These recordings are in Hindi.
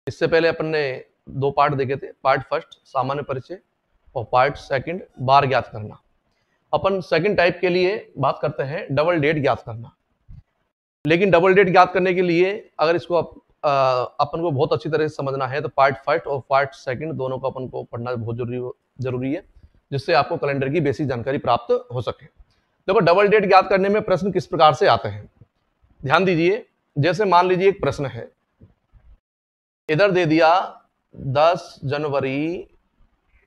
इससे पहले अपन ने दो पार्ट देखे थे, पार्ट फर्स्ट सामान्य परिचय और पार्ट सेकंड बार ज्ञात करना। अपन सेकंड टाइप के लिए बात करते हैं डबल डेट ज्ञात करना। लेकिन डबल डेट ज्ञात करने के लिए अगर इसको अपन को बहुत अच्छी तरह से समझना है तो पार्ट फर्स्ट और पार्ट सेकंड दोनों को अपन को पढ़ना बहुत जरूरी है, जिससे आपको कैलेंडर की बेसिक जानकारी प्राप्त हो सके। देखो डबल डेट ज्ञात करने में प्रश्न किस प्रकार से आते हैं, ध्यान दीजिए। जैसे मान लीजिए एक प्रश्न है, इधर दे दिया 10 जनवरी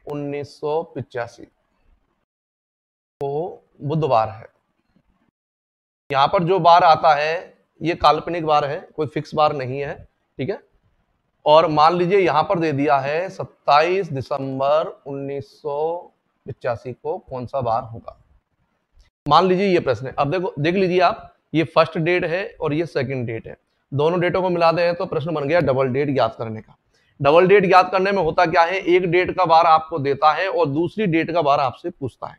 1985 को बुधवार है। यहां पर जो बार आता है ये काल्पनिक बार है, कोई फिक्स बार नहीं है, ठीक है। और मान लीजिए यहां पर दे दिया है 27 दिसंबर 1985 को कौन सा बार होगा। मान लीजिए ये प्रश्न है। अब देखो देख लीजिए आप, ये फर्स्ट डेट है और ये सेकंड डेट है, दोनों डेटों को मिला दें तो प्रश्न बन गया डबल डेट ज्ञात करने का। डबल डेट ज्ञात करने में होता क्या है, एक डेट का बार आपको देता है और दूसरी डेट का बार आपसे पूछता है।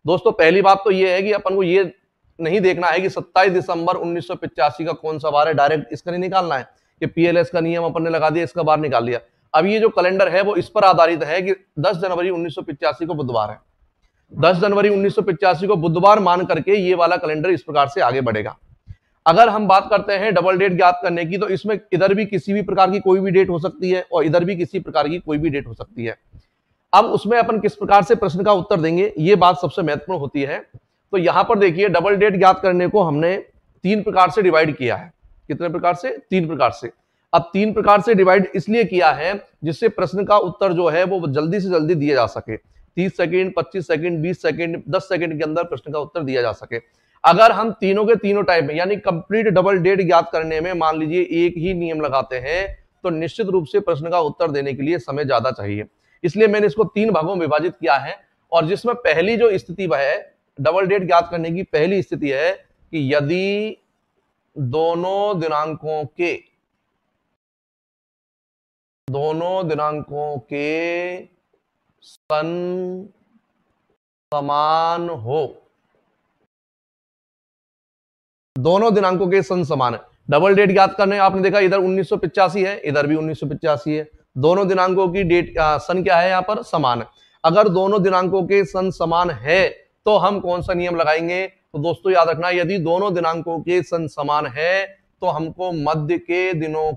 दोस्तों पहली बात तो ये है कि अपन को ये नहीं देखना है कि 27 दिसंबर 1985 का कौन सा बार है, डायरेक्ट इसका नहीं निकालना है कि पीएलएस का नियम अपन ने लगा दिया, इसका बार निकाल लिया। अब ये जो कैलेंडर है वो इस पर आधारित है कि 10 जनवरी 1985 को बुधवार है। 10 जनवरी 1985 को बुधवार मान करके ये वाला कैलेंडर इस प्रकार से आगे बढ़ेगा। अगर हम बात करते हैं डबल डेट ज्ञात करने की, तो इसमें इधर भी किसी भी प्रकार की कोई भी डेट हो सकती है और इधर भी किसी प्रकार की कोई भी डेट हो सकती है। अब उसमें अपन किस प्रकार से प्रश्न का उत्तर देंगे, ये बात सबसे महत्वपूर्ण होती है। तो यहां पर देखिए डबल डेट ज्ञात करने को हमने 3 प्रकार से डिवाइड किया है। कितने प्रकार से? 3 प्रकार से। अब 3 प्रकार से डिवाइड इसलिए किया है जिससे प्रश्न का उत्तर जो है वो जल्दी से जल्दी दिया जा सके। 30 सेकंड, 25 सेकंड, 20 सेकंड, 10 सेकंड के अंदर प्रश्न का उत्तर दिया जा सके। अगर हम तीनों के तीनों टाइप में यानी कंप्लीट डबल डेट ज्ञात करने में मान लीजिए एक ही नियम लगाते हैं तो निश्चित रूप से प्रश्न का उत्तर देने के लिए समय ज्यादा चाहिए। इसलिए मैंने इसको 3 भागों में विभाजित किया है। और जिसमें पहली जो स्थिति वह है, डबल डेट ज्ञात करने की पहली स्थिति है कि यदि दोनों दिनांकों के सन समान हो, दोनों दिनांकों के सन समान है। डबल डेट ज्ञात करने आपने देखा इधर 1985 है, इधर भी 1985 है, दोनों दिनांकों की डेट सन क्या है यहाँ पर? समान है। अगर दोनों दिनांकों के सन समान है तो हम कौन सा नियम लगाएंगे? तो दोस्तों याद रखना, यदि दोनों दिनांकों के सन समान है तो हमको मध्य के दिनों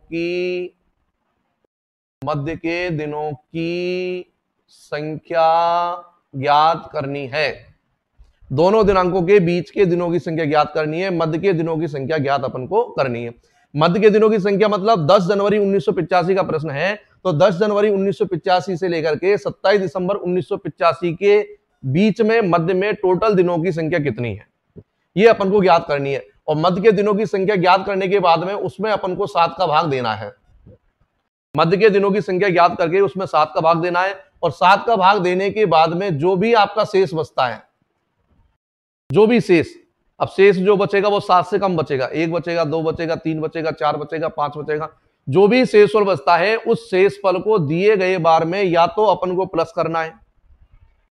की संख्या ज्ञात करनी है। दोनों दिनांकों के बीच के दिनों की संख्या ज्ञात करनी है, मध्य के दिनों की संख्या ज्ञात अपन को करनी है। मध्य के दिनों की संख्या मतलब 10 जनवरी 1985 का प्रश्न है तो 10 जनवरी 1985 से लेकर के 27 दिसंबर 1985 के बीच में मध्य में टोटल दिनों की संख्या कितनी है, ये अपन को ज्ञात करनी है। और मध्य के दिनों की संख्या ज्ञात करने के बाद में उसमें अपन को 7 का भाग देना है। मध्य के दिनों की संख्या ज्ञात करके उसमें 7 का भाग देना है और 7 का भाग देने के बाद में जो भी आपका शेष बचता है, जो भी शेष, अब शेष जो बचेगा वो 7 से कम बचेगा, 1 बचेगा, 2 बचेगा, 3 बचेगा, 4 बचेगा, 5 बचेगा। जो भी शेषफल बचता है उस शेषफल को दिए गए बार में या तो अपन को प्लस करना है,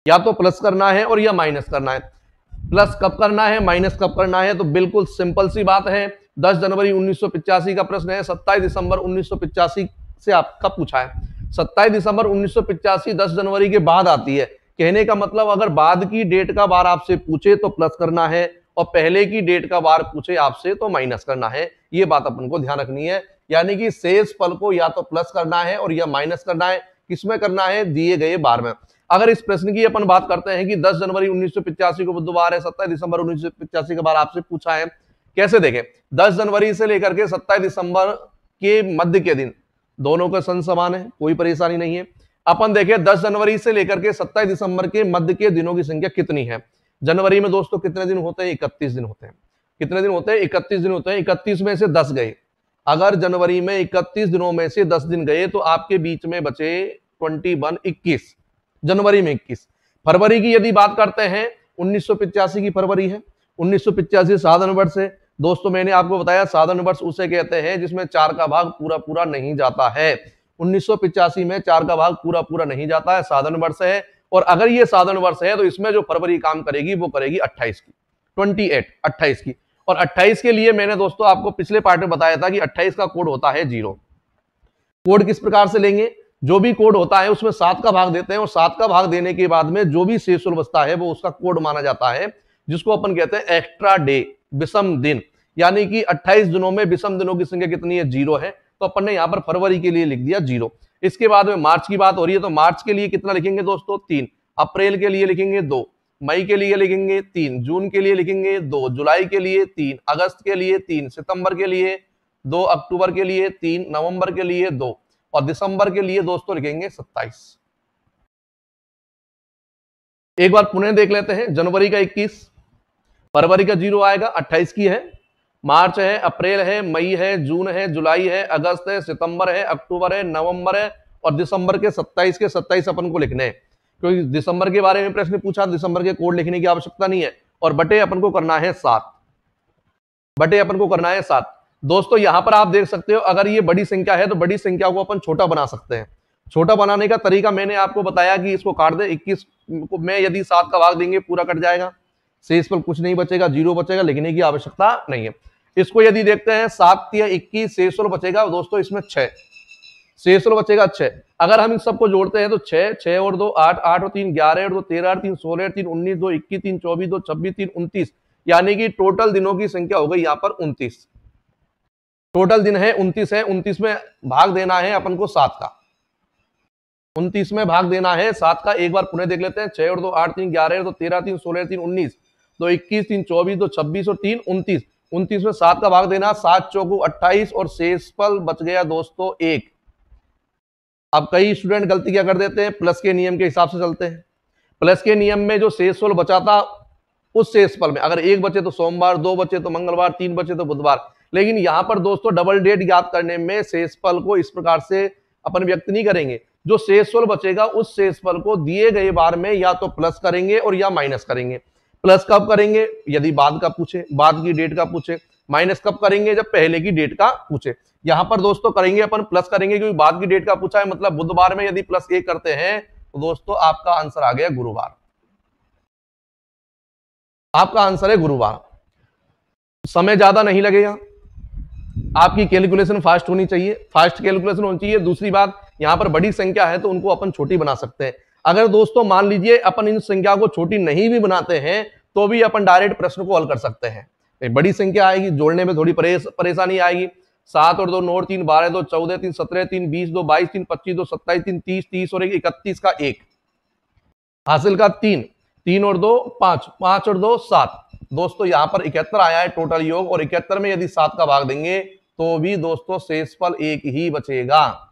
या तो प्लस करना है और या माइनस करना है। प्लस कब करना है, माइनस कब करना है? तो बिल्कुल सिंपल सी बात है। 10 जनवरी 1985 का प्रश्न है, 27 दिसंबर 1985 से आप कब पूछा है? 27 दिसंबर 1985 10 जनवरी के बाद आती है। कहने का मतलब अगर बाद की डेट का बार आपसे पूछे तो प्लस करना है और पहले की डेट का बार पूछे आपसे तो माइनस करना है। ये बात अपन को ध्यान रखनी है। यानी कि शेष फल को या तो प्लस करना है और या माइनस करना है। किसमें करना है? दिए गए बार में। अगर इस प्रश्न की अपन बात करते हैं कि 10 जनवरी 1985 को बुधवार है, 27 दिसंबर 1985 का बार आपसे पूछा है, कैसे देखें? 10 जनवरी से लेकर के 27 दिसंबर के मध्य के दिन दोनों का सन समान है, कोई परेशानी नहीं है। अपन देखें 10 जनवरी से लेकर के 27 दिसंबर के मध्य के दिनों की संख्या कितनी है। जनवरी में दोस्तों कितने दिन होते हैं? 31 दिन होते हैं। कितने दिन होते हैं? 31 दिन होते हैं। 31 में से 10 गए। अगर जनवरी में 31 दिनों में से 10 दिन गए तो आपके बीच में बचे 21 जनवरी में 21। फरवरी की यदि बात करते हैं, 1985 की फरवरी है, 1985 साधारण वर्ष है। दोस्तों मैंने आपको बताया साधारण वर्ष उसे कहते हैं जिसमें 4 का भाग पूरा पूरा नहीं जाता है। 1985 में 4 का भाग पूरा पूरा नहीं जाता है, साधारण वर्ष है। और अगर ये साधारण वर्ष है तो इसमें जो फरवरी काम करेगी वो करेगी 28 की, 28 की। और 28 के लिए मैंने दोस्तों आपको पिछले पार्ट में बताया था कि 28 का कोड होता है 0। कोड किस प्रकार से लेंगे, जो भी कोड होता है उसमें 7 का भाग देते हैं और 7 का भाग देने के बाद में जो भी शेषफल बचता है वो उसका कोड माना जाता है, जिसको अपन कहते हैं एक्स्ट्रा डे, विषम दिन। यानी कि 28 दिनों में विषम दिनों की संख्या कितनी है, 0 है, तो अपन ने यहां पर फरवरी के लिए लिख दिया 0। इसके बाद में मार्च की बात हो रही है, तो मार्च के लिए कितना लिखेंगे दोस्तों, 3। अप्रैल के लिए लिखेंगे 2, मई के लिए लिखेंगे 3, जून के लिए लिखेंगे 2, जुलाई के लिए 3, अगस्त के लिए 3, सितंबर के लिए 2, अक्टूबर के लिए 3, नवंबर के लिए 2 और दिसंबर के लिए दोस्तों लिखेंगे 27। एक बार पुनः देख लेते हैं। जनवरी का 21, फरवरी का 0 आएगा, 28 की है, मार्च है, अप्रैल है, मई है, जून है, जुलाई है, अगस्त है, सितंबर है, अक्टूबर है, नवंबर है और दिसंबर के 27 के 27 अपन को लिखने हैं, क्योंकि दिसंबर के बारे में प्रश्न पूछा, दिसंबर के कोड लिखने की आवश्यकता नहीं है। और बटे अपन को करना है 7, बटे अपन को करना है 7। दोस्तों यहां पर आप देख सकते हो, अगर ये बड़ी संख्या है तो बड़ी संख्या को अपन छोटा बना सकते हैं। छोटा बनाने का तरीका मैंने आपको बताया कि इसको काट दे, 21 में यदि 7 का भाग देंगे पूरा कट जाएगा, शेषफल कुछ नहीं बचेगा, 0 बचेगा, लिखने की आवश्यकता नहीं है। इसको यदि देखते हैं 7 या 21, शेषफल बचेगा दोस्तों इसमें 6, शेषफल बचेगा 6। अगर हम इन सबको जोड़ते हैं तो 6, 6 और 2 8, 8 और 3 11, 8 2 13, 8 3 16, 3 19, 2 21, 3 24, 2 26, 3 29, यानी कि टोटल दिनों की संख्या हो गई यहाँ पर 29। टोटल दिन है 29 है, 29 में भाग देना है अपन को 7 का, 29 में भाग देना है 7 का। एक बार पुनः देख लेते हैं, 6 और 2 8, 3 11, 2 13, 3 16, 3 19, 2 21, 3 24, 2 26 और 3 29, 29 में 7 का भाग देना, 7 चौको 28 और शेषफल बच गया दोस्तों 1। अब कई स्टूडेंट गलती क्या कर देते हैं, प्लस के नियम के हिसाब से चलते हैं। प्लस के नियम में जो शेषफल बचा था उस शेषफल में अगर 1 बचे तो सोमवार, 2 बचे तो मंगलवार, 3 बचे तो बुधवार। लेकिन यहां पर दोस्तों डबल डेट ज्ञात करने में शेषफल को इस प्रकार से अपन व्यक्त नहीं करेंगे। जो शेषफल बचेगा उस शेषफल को दिए गए बार में या तो प्लस करेंगे और या माइनस करेंगे। प्लस कब करेंगे, यदि बाद का पूछे, बाद की डेट का पूछे। माइनस कब करेंगे, जब पहले की डेट का पूछे। यहां पर दोस्तों करेंगे अपन प्लस करेंगे, क्योंकि बाद की डेट का पूछा है, मतलब बुधवार में यदि +1 करते हैं तो दोस्तों आपका आंसर आ गया गुरुवार, आपका आंसर है गुरुवार। समय ज्यादा नहीं लगेगा, आपकी कैलकुलेशन फास्ट होनी चाहिए, फास्ट कैलकुलेशन होनी चाहिए। दूसरी बात, यहां पर बड़ी संख्या है तो उनको अपन छोटी बना सकते हैं। अगर दोस्तों मान लीजिए अपन इन संख्या को छोटी नहीं भी बनाते हैं तो भी अपन डायरेक्ट प्रश्न को हल कर सकते हैं। बड़ी संख्या आएगी, जोड़ने में थोड़ी परेशानी आएगी। 7 और 2 9 और 3 12, 2 14, 3 17, 3 20, 2 22, 3 25, 2 27, 3 30, 30 और 1 31 का 1 हासिल का 3, 3 और 2 5, 5 और 2 7। दोस्तों यहां पर 71 आया है टोटल योग, और 71 में यदि 7 का भाग देंगे तो भी दोस्तों शेषफल 1 ही बचेगा।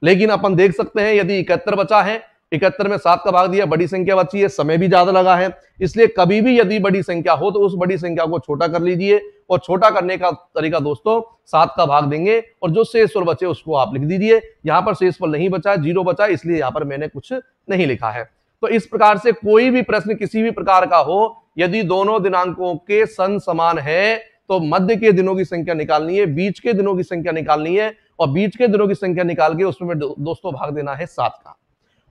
लेकिन अपन देख सकते हैं यदि 71 बचा है, 71 में 7 का भाग दिया, बड़ी संख्या बची है, समय भी ज्यादा लगा है, इसलिए कभी भी यदि बड़ी संख्या हो तो उस बड़ी संख्या को छोटा कर लीजिए। और छोटा करने का तरीका दोस्तों 7 का भाग देंगे और जो शेषफल बचे उसको आप लिख दीजिए। यहां पर शेषफल नहीं बचा, 0 बचा, इसलिए यहां पर मैंने कुछ नहीं लिखा है। तो इस प्रकार से कोई भी प्रश्न किसी भी प्रकार का हो, यदि दोनों दिनांकों के सन समान है तो मध्य के दिनों की संख्या निकालनी है, बीच के दिनों की संख्या निकालनी है, और बीच के दिनों की संख्या निकाल के उसमें दोस्तों भाग देना है 7 का।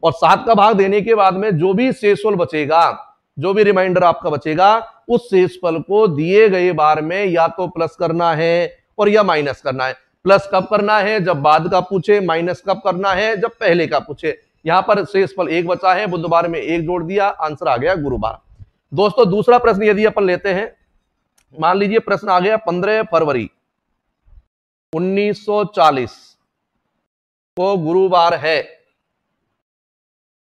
और 7 का भाग देने के बाद में जो भी शेषफल बचेगा, जो भी रिमाइंडर आपका बचेगा, उस शेषफल को दिए गए बार में या तो प्लस करना है और या माइनस करना है। प्लस कब करना है, जब बाद का पूछे, माइनस कब करना है, जब पहले का पूछे। यहां पर शेषफल 1 बचा है, बुधवार में 1 जोड़ दिया, आंसर आ गया गुरुवार। दोस्तों दूसरा प्रश्न यदि अपन लेते हैं, मान लीजिए प्रश्न आ गया 15 फरवरी 1940 को गुरुवार है,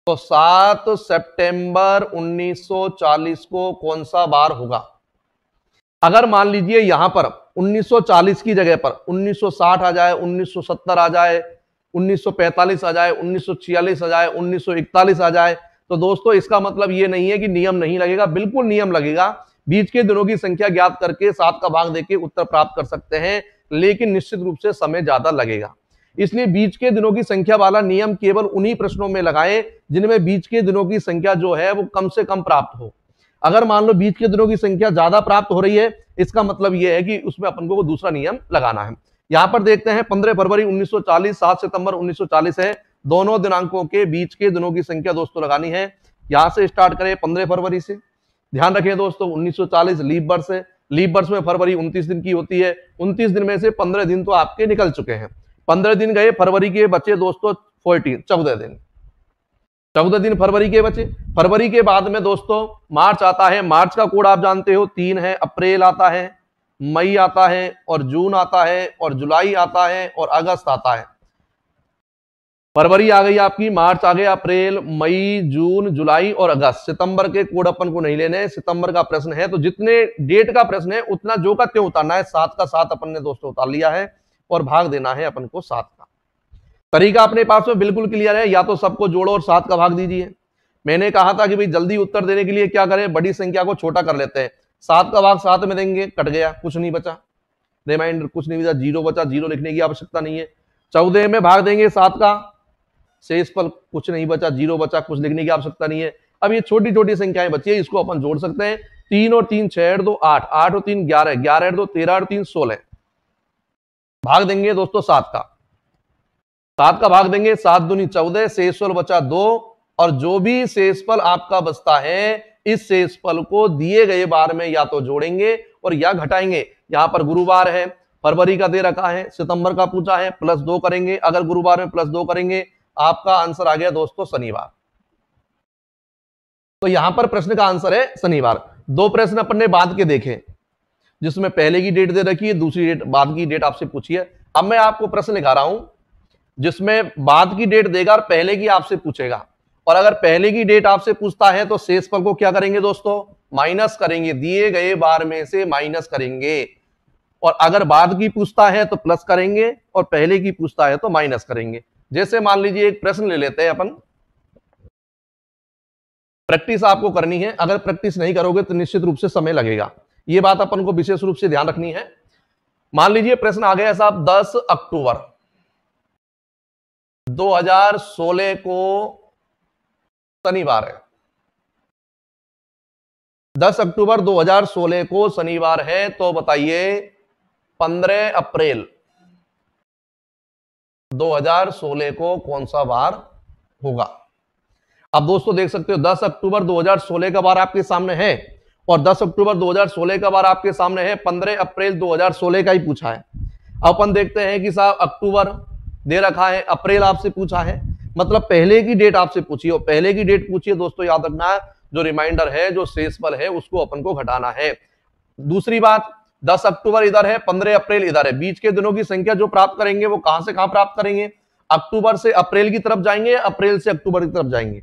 तो 7 सितंबर 1940 को कौन सा बार होगा। अगर मान लीजिए यहां पर 1940 की जगह पर 1960 आ जाए, 1970 आ जाए, 1945 आ जाए, 1946 आ जाए, 1941 आ जाए, तो दोस्तों इसका मतलब ये नहीं है कि नियम नहीं लगेगा, बिल्कुल नियम लगेगा। बीच के दिनों की संख्या ज्ञात करके 7 का भाग देके उत्तर प्राप्त कर सकते हैं, लेकिन निश्चित रूप से समय ज्यादा लगेगा। इसलिए बीच के दिनों की संख्या वाला नियम केवल उन्हीं प्रश्नों में लगाएं जिनमें बीच के दिनों की संख्या जो है वो कम से कम प्राप्त हो। अगर मान लो बीच के दिनों की संख्या ज्यादा प्राप्त हो रही है, इसका मतलब यह है कि उसमें अपन को दूसरा नियम लगाना है। यहां पर देखते हैं 15 फरवरी 1940, 7 सितंबर 1940 है, दोनों दिनांकों के बीच के दिनों की संख्या दोस्तों लगानी है। यहां से स्टार्ट करें 15 फरवरी से। ध्यान रखें दोस्तों 1940 लीप वर्ष है, लीप वर्ष में फरवरी 29 दिन की होती है, 29 दिन में से 15 दिन तो आपके निकल चुके हैं। 15 दिन गए, फरवरी के बचे दोस्तों 14, 14 दिन, 14 दिन फरवरी के बचे। फरवरी के बाद में दोस्तों मार्च आता है, मार्च का कोड आप जानते हो 3 है, अप्रैल आता है, मई आता है और जून आता है और जुलाई आता है और अगस्त आता है। फरवरी आ गई आपकी, मार्च आ गया, अप्रैल, मई, जून, जुलाई और अगस्त। सितंबर के कोड अपन को नहीं लेने, सितंबर का प्रश्न है तो जितने डेट का प्रश्न है उतना जो का त्यों उतारना है। 7 का 7 अपन ने दोस्तों उतार लिया है और भाग देना है अपन को 7 का। तरीका अपने पास में बिल्कुल क्लियर है, या तो सबको जोड़ो और 7 का भाग दीजिए। मैंने कहा था कि भाई जल्दी उत्तर देने के लिए क्या करें, बड़ी संख्या को छोटा कर लेते हैं। 7 का भाग 7 में देंगे, कट गया, कुछ नहीं बचा, रिमाइंडर कुछ नहीं बचा, 0 बचा, 0 लिखने की आवश्यकता नहीं है। 14 में भाग देंगे 7 का, शेषफल कुछ नहीं बचा, 0 बचा, कुछ लिखने की आवश्यकता नहीं है। अब ये छोटी छोटी संख्याएं बची है, इसको अपन जोड़ सकते हैं। 3 और 3 6 8 2 8, 8 और 3 11, 11 8 2 13 और 3 16। भाग देंगे दोस्तों 7 का, 7 का भाग देंगे, 7 दूनी 14, शेषफल बचा 2। और जो भी शेषफल आपका बचता है, इस शेषफल को दिए गए बार में या तो जोड़ेंगे और या घटाएंगे। यहां पर गुरुवार है, फरवरी का दे रखा है, सितंबर का पूछा है, +2 करेंगे। अगर गुरुवार में +2 करेंगे, आपका आंसर आ गया दोस्तों शनिवार। तो यहां पर प्रश्न का आंसर है शनिवार। 2 प्रश्न अपन ने बाद के देखे, जिसमें पहले की डेट दे रखी है, दूसरी डेट बाद की डेट आपसे पूछी है। अब मैं आपको प्रश्न लिखा रहा हूं जिसमें बाद की डेट देगा और पहले की आपसे पूछेगा। और अगर पहले की डेट आपसे पूछता है तो शेषफल को क्या करेंगे दोस्तों, माइनस करेंगे, दिए गए बार में से माइनस करेंगे। और अगर बाद की पूछता है तो प्लस करेंगे और पहले की पूछता है तो माइनस करेंगे। जैसे मान लीजिए एक प्रश्न ले लेते हैं अपन, प्रैक्टिस आपको करनी है, अगर प्रैक्टिस नहीं करोगे तो निश्चित रूप से समय लगेगा, ये बात अपन को विशेष रूप से ध्यान रखनी है। मान लीजिए प्रश्न आ गया साहब 10 अक्टूबर 2016 को शनिवार है। 10 अक्टूबर 2016 को शनिवार है, तो बताइए 15 अप्रैल 2016 को कौन सा वार होगा। अब दोस्तों देख सकते हो 10 अक्टूबर 2016 का वार आपके सामने है और 10 अक्टूबर 2016 का वार आपके सामने है, 15 अप्रैल 2016 का ही पूछा है। अपन देखते हैं कि साहब अक्टूबर दे रखा है, अप्रैल आपसे पूछा है, मतलब पहले की डेट आपसे पूछी हो। पहले की डेट पूछिए दोस्तों, याद रखना जो रिमाइंडर है, जो शेषफल है, उसको अपन को घटाना है। दूसरी बात, 10 अक्टूबर इधर है, 15 अप्रैल इधर है, बीच के दिनों की संख्या जो प्राप्त करेंगे वो कहां से कहां प्राप्त करेंगे, अक्टूबर से अप्रैल की तरफ जाएंगे, अप्रैल से अक्टूबर की तरफ जाएंगे।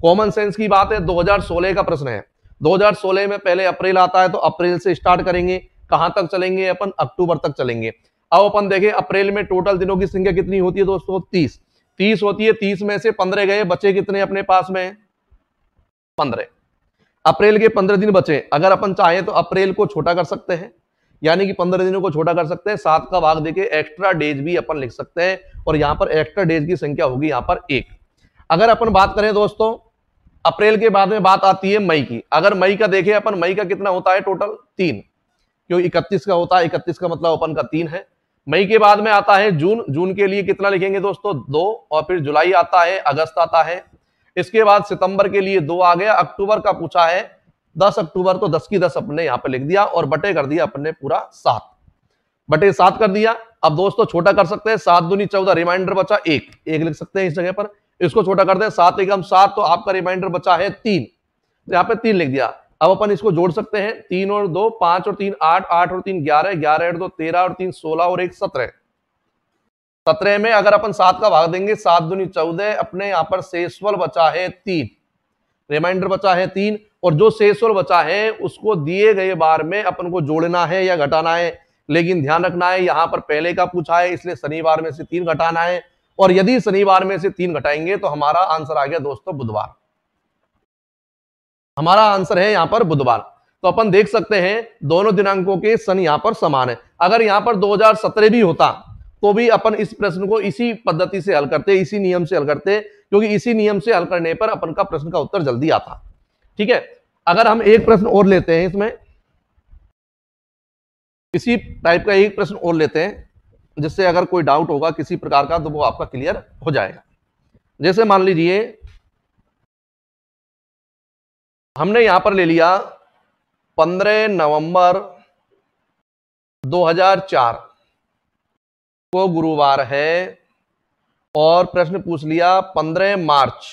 कॉमन सेंस की बात है, 2016 का प्रश्न है, 2016 में पहले अप्रैल आता है तो अप्रैल से स्टार्ट करेंगे, कहां तक चलेंगे अपन, अक्टूबर तक चलेंगे। अब अपन देखें अप्रैल में टोटल दिनों की संख्या कितनी होती है दोस्तों, 30 होती है। 30 में से 15 गए, बचे कितने अपने पास में, 15। अप्रैल के 15 दिन बचे, अगर अपन चाहें तो अप्रैल को छोटा कर सकते हैं, यानी कि 15 दिनों को छोटा कर सकते हैं, 7 का भाग देके एक्स्ट्रा डेज भी अपन लिख सकते हैं और यहां पर एक्स्ट्रा डेज की संख्या होगी यहां पर 1। अगर अपन बात करें दोस्तों अप्रैल के बाद में बात आती है मई की। अगर मई का देखें अपन, मई का कितना होता है टोटल, 3, क्यों 31 का होता है, 31 का मतलब अपन का 3 है। मई के बाद में आता है जून, जून के लिए कितना लिखेंगे दोस्तों, 2, और फिर जुलाई आता है, अगस्त आता है, इसके बाद सितंबर के लिए 2 आ गया, अक्टूबर का पूछा है 10 अक्टूबर, तो 10 की 10 अपने यहां पर लिख दिया और बटे कर दिया अपने पूरा 7, बटे 7 कर दिया। अब दोस्तों छोटा कर सकते हैं, 7 दूनी 14, रिमाइंडर बचा 1 लिख सकते हैं इस जगह पर, इसको छोटा कर दे, 7 एकम 7, तो आपका रिमाइंडर बचा है 3, तो यहाँ पे 3 लिख दिया। अब अपन इसको जोड़ सकते हैं, 3 और 2 5 और 3 8, 8 और 3 11, 11 8 2 13 और 3 16 और 1 17। 17 में अगर अपन 7 का भाग देंगे, 7 दूनी 14, अपने यहाँ पर शेषफल बचा है 3, रिमाइंडर बचा है 3, और जो शेषफल बचा है उसको दिए गए बार में अपन को जोड़ना है या घटाना है। लेकिन ध्यान रखना है यहां पर पहले का पूछा है, इसलिए शनिवार में से 3 घटाना है, और यदि शनिवार में से 3 घटाएंगे तो हमारा आंसर आ गया दोस्तों बुधवार। हमारा आंसर है यहां पर बुधवार। तो अपन देख सकते हैं दोनों दिनांकों के सन यहां पर समान है। अगर यहां पर 2017 भी होता तो भी अपन इस प्रश्न को इसी पद्धति से हल करते, इसी नियम से हल करते, क्योंकि इसी नियम से हल करने पर अपन का प्रश्न का उत्तर जल्दी आता। ठीक है, अगर हम एक प्रश्न और लेते हैं, इसमें इसी टाइप का एक प्रश्न और लेते हैं, जिससे अगर कोई डाउट होगा किसी प्रकार का तो वो आपका क्लियर हो जाएगा। जैसे मान लीजिए हमने यहां पर ले लिया 15 नवंबर 2004, को गुरुवार है और प्रश्न पूछ लिया 15 मार्च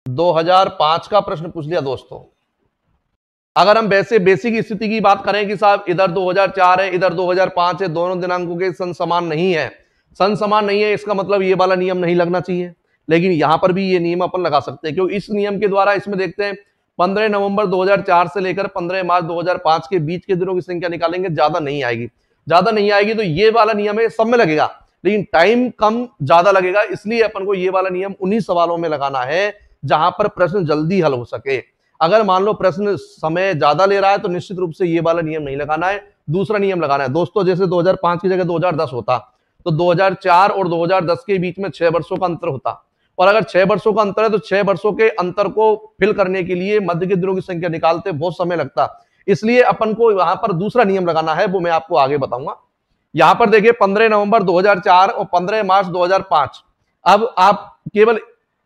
2005 का प्रश्न पूछ लिया दोस्तों। अगर हम वैसे बेसिक स्थिति की बात करें कि साहब इधर 2004 है इधर 2005 है, दोनों दिनांकों के सन समान नहीं है, सन समान नहीं है इसका मतलब ये वाला नियम नहीं लगना चाहिए, लेकिन यहां पर भी ये नियम अपन लगा सकते हैं क्योंकि इस नियम के द्वारा इसमें देखते हैं 15 नवंबर 2004 से लेकर 15 मार्च 2005 के बीच के दिनों की संख्या निकालेंगे, ज्यादा नहीं आएगी, ज्यादा नहीं आएगी तो ये वाला नियम है सब में लगेगा, लेकिन टाइम कम ज्यादा लगेगा, इसलिए अपन को ये वाला नियम उन्हीं सवालों में लगाना है जहां पर प्रश्न जल्दी हल हो सके। अगर मान लो प्रश्न समय ज्यादा ले रहा है तो निश्चित रूप से ये वाला नियम नहीं लगाना है, दूसरा नियम लगाना है दोस्तों। जैसे 2005 की जगह 2010 होता तो 2004 और 2010 के बीच में 6 वर्षों का अंतर होता, और अगर 6 वर्षों का अंतर है तो 6 वर्षों के अंतर को फिल करने के लिए मध्य के दिनों की संख्या निकालते बहुत समय लगता, इसलिए अपन को यहां पर दूसरा नियम लगाना है, वो मैं आपको आगे बताऊंगा। यहां पर देखिए 15 नवंबर 2004 और 15 मार्च 2005, अब आप केवल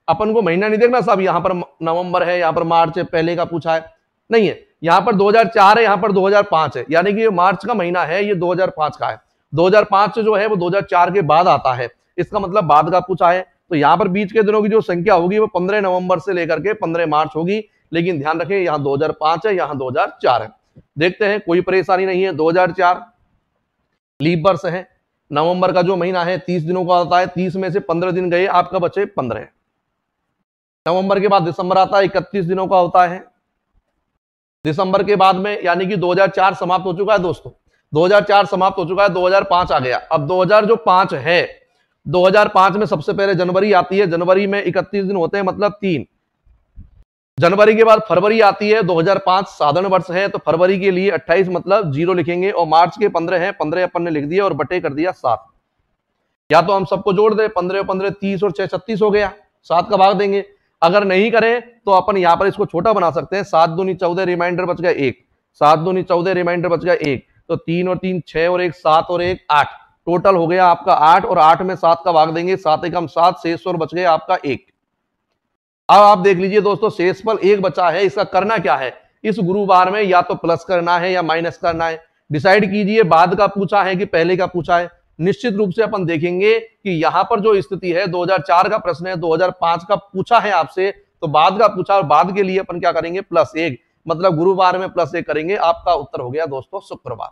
अपन को महीना नहीं देखना साहब, यहां पर नवंबर है यहां पर मार्च है, पहले का पूछा है नहीं है, यहां पर 2004 है यहां पर 2005 है, यानी कि ये मार्च का महीना है ये 2005 का है, 2005 जो है वो 2004 के बाद आता है, इसका मतलब बाद का पूछा है, तो यहां पर बीच के दिनों की जो संख्या होगी वो 15 नवंबर से लेकर के 15 मार्च होगी, लेकिन ध्यान रखें यहां 2005 है यहां 2004 है। देखते हैं कोई परेशानी नहीं है। 2004 लीप वर्ष है, नवंबर का जो महीना है 30 दिनों का आता है, 30 में से 15 दिन गए आपका बचे 15, नवंबर के बाद दिसंबर आता है 31 दिनों का होता है, दिसंबर के बाद में यानी कि 2004 समाप्त हो चुका है दोस्तों, 2004 समाप्त हो चुका है, 2005 आ गया। अब 2005 है, 2005 में सबसे पहले जनवरी आती है, जनवरी में 31 दिन होते हैं मतलब 3, जनवरी के बाद फरवरी आती है, 2005 साधारण वर्ष है तो फरवरी के लिए 28 मतलब 0 लिखेंगे, और मार्च के 15 है, 15 अपन ने लिख दिया और बटे कर दिया 7, या तो हम सबको जोड़ दे 15 15 30 और 6 36 हो गया, 7 का भाग देंगे, अगर नहीं करें तो अपन यहां पर इसको छोटा बना सकते हैं, 7 दूनी 14 रिमाइंडर बच गया 1, 7 दूनी 14 रिमाइंडर बच गया 1, तो 3 और 3 6 और 1 7 और 1 8, टोटल हो गया आपका 8, और 8 में 7 का भाग देंगे, 7 एकम 7, शेष और बच गया आपका 1। अब आप देख लीजिए दोस्तों शेषफल 1 बचा है, इसका करना क्या है, इस गुरुवार में या तो प्लस करना है या माइनस करना है, डिसाइड कीजिए, बाद का पूछा है कि पहले का पूछा है। निश्चित रूप से अपन देखेंगे कि यहां पर जो स्थिति है 2004 का प्रश्न है, 2005 का पूछा है आपसे तो बाद का पूछा, और बाद के लिए अपन क्या करेंगे +1, मतलब गुरुवार में +1 करेंगे, आपका उत्तर हो गया दोस्तों शुक्रवार।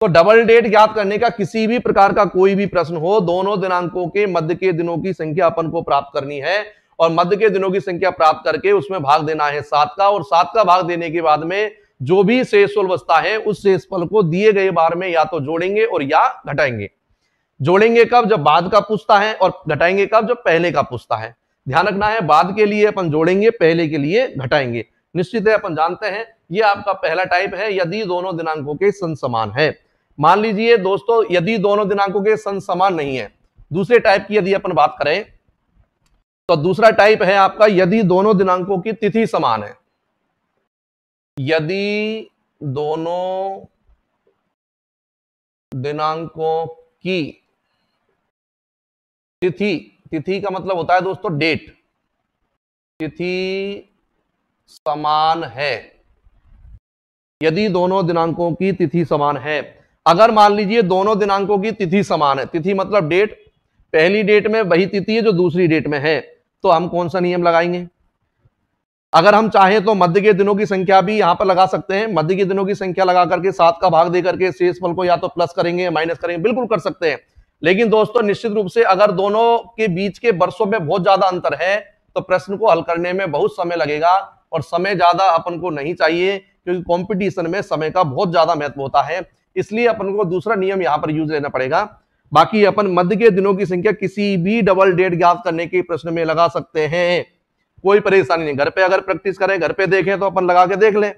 तो डबल डेट ज्ञात करने का किसी भी प्रकार का कोई भी प्रश्न हो, दोनों दिनांकों के मध्य के दिनों की संख्या अपन को प्राप्त करनी है, और मध्य के दिनों की संख्या प्राप्त करके उसमें भाग देना है 7 का, और 7 का भाग देने के बाद में जो भी शेषफल बचता है उस शेषफल को दिए गए बार में या तो जोड़ेंगे और या घटाएंगे। जोड़ेंगे कब, जब बाद का पूछता है, और घटाएंगे कब, जब पहले का पूछता है। ध्यान रखना है बाद के लिए अपन जोड़ेंगे, पहले के लिए घटाएंगे। निश्चित है अपन जानते हैं ये आपका पहला टाइप है, यदि दोनों दिनांकों के सन समान है। मान लीजिए दोस्तों यदि दोनों दिनांकों के सन समान नहीं है, दूसरे टाइप की यदि अपन बात करें तो दूसरा टाइप है आपका यदि दोनों दिनांकों की तिथि समान है, यदि दोनों दिनांकों की तिथि, तिथि का मतलब होता है दोस्तों डेट, तिथि समान है, यदि दोनों दिनांकों की तिथि समान है। अगर मान लीजिए दोनों दिनांकों की तिथि समान है, तिथि मतलब डेट, पहली डेट में वही तिथि है जो दूसरी डेट में है, तो हम कौन सा नियम लगाएंगे। अगर हम चाहें तो मध्य के दिनों की संख्या भी यहां पर लगा सकते हैं, मध्य के दिनों की संख्या लगा करके 7 का भाग देकर के शेषफल को या तो प्लस करेंगे या माइनस करेंगे, बिल्कुल कर सकते हैं। लेकिन दोस्तों निश्चित रूप से अगर दोनों के बीच के वर्षों में बहुत ज्यादा अंतर है तो प्रश्न को हल करने में बहुत समय लगेगा, और समय ज्यादा अपन को नहीं चाहिए क्योंकि कंपटीशन में समय का बहुत ज्यादा महत्व होता है, इसलिए अपन को दूसरा नियम यहां पर यूज लेना पड़ेगा। बाकी अपन मध्य के दिनों की संख्या किसी भी डबल डेट ज्ञात करने के प्रश्न में लगा सकते हैं, कोई परेशानी नहीं। घर पे अगर प्रैक्टिस करें, घर पे देखें तो अपन लगा के देख लें,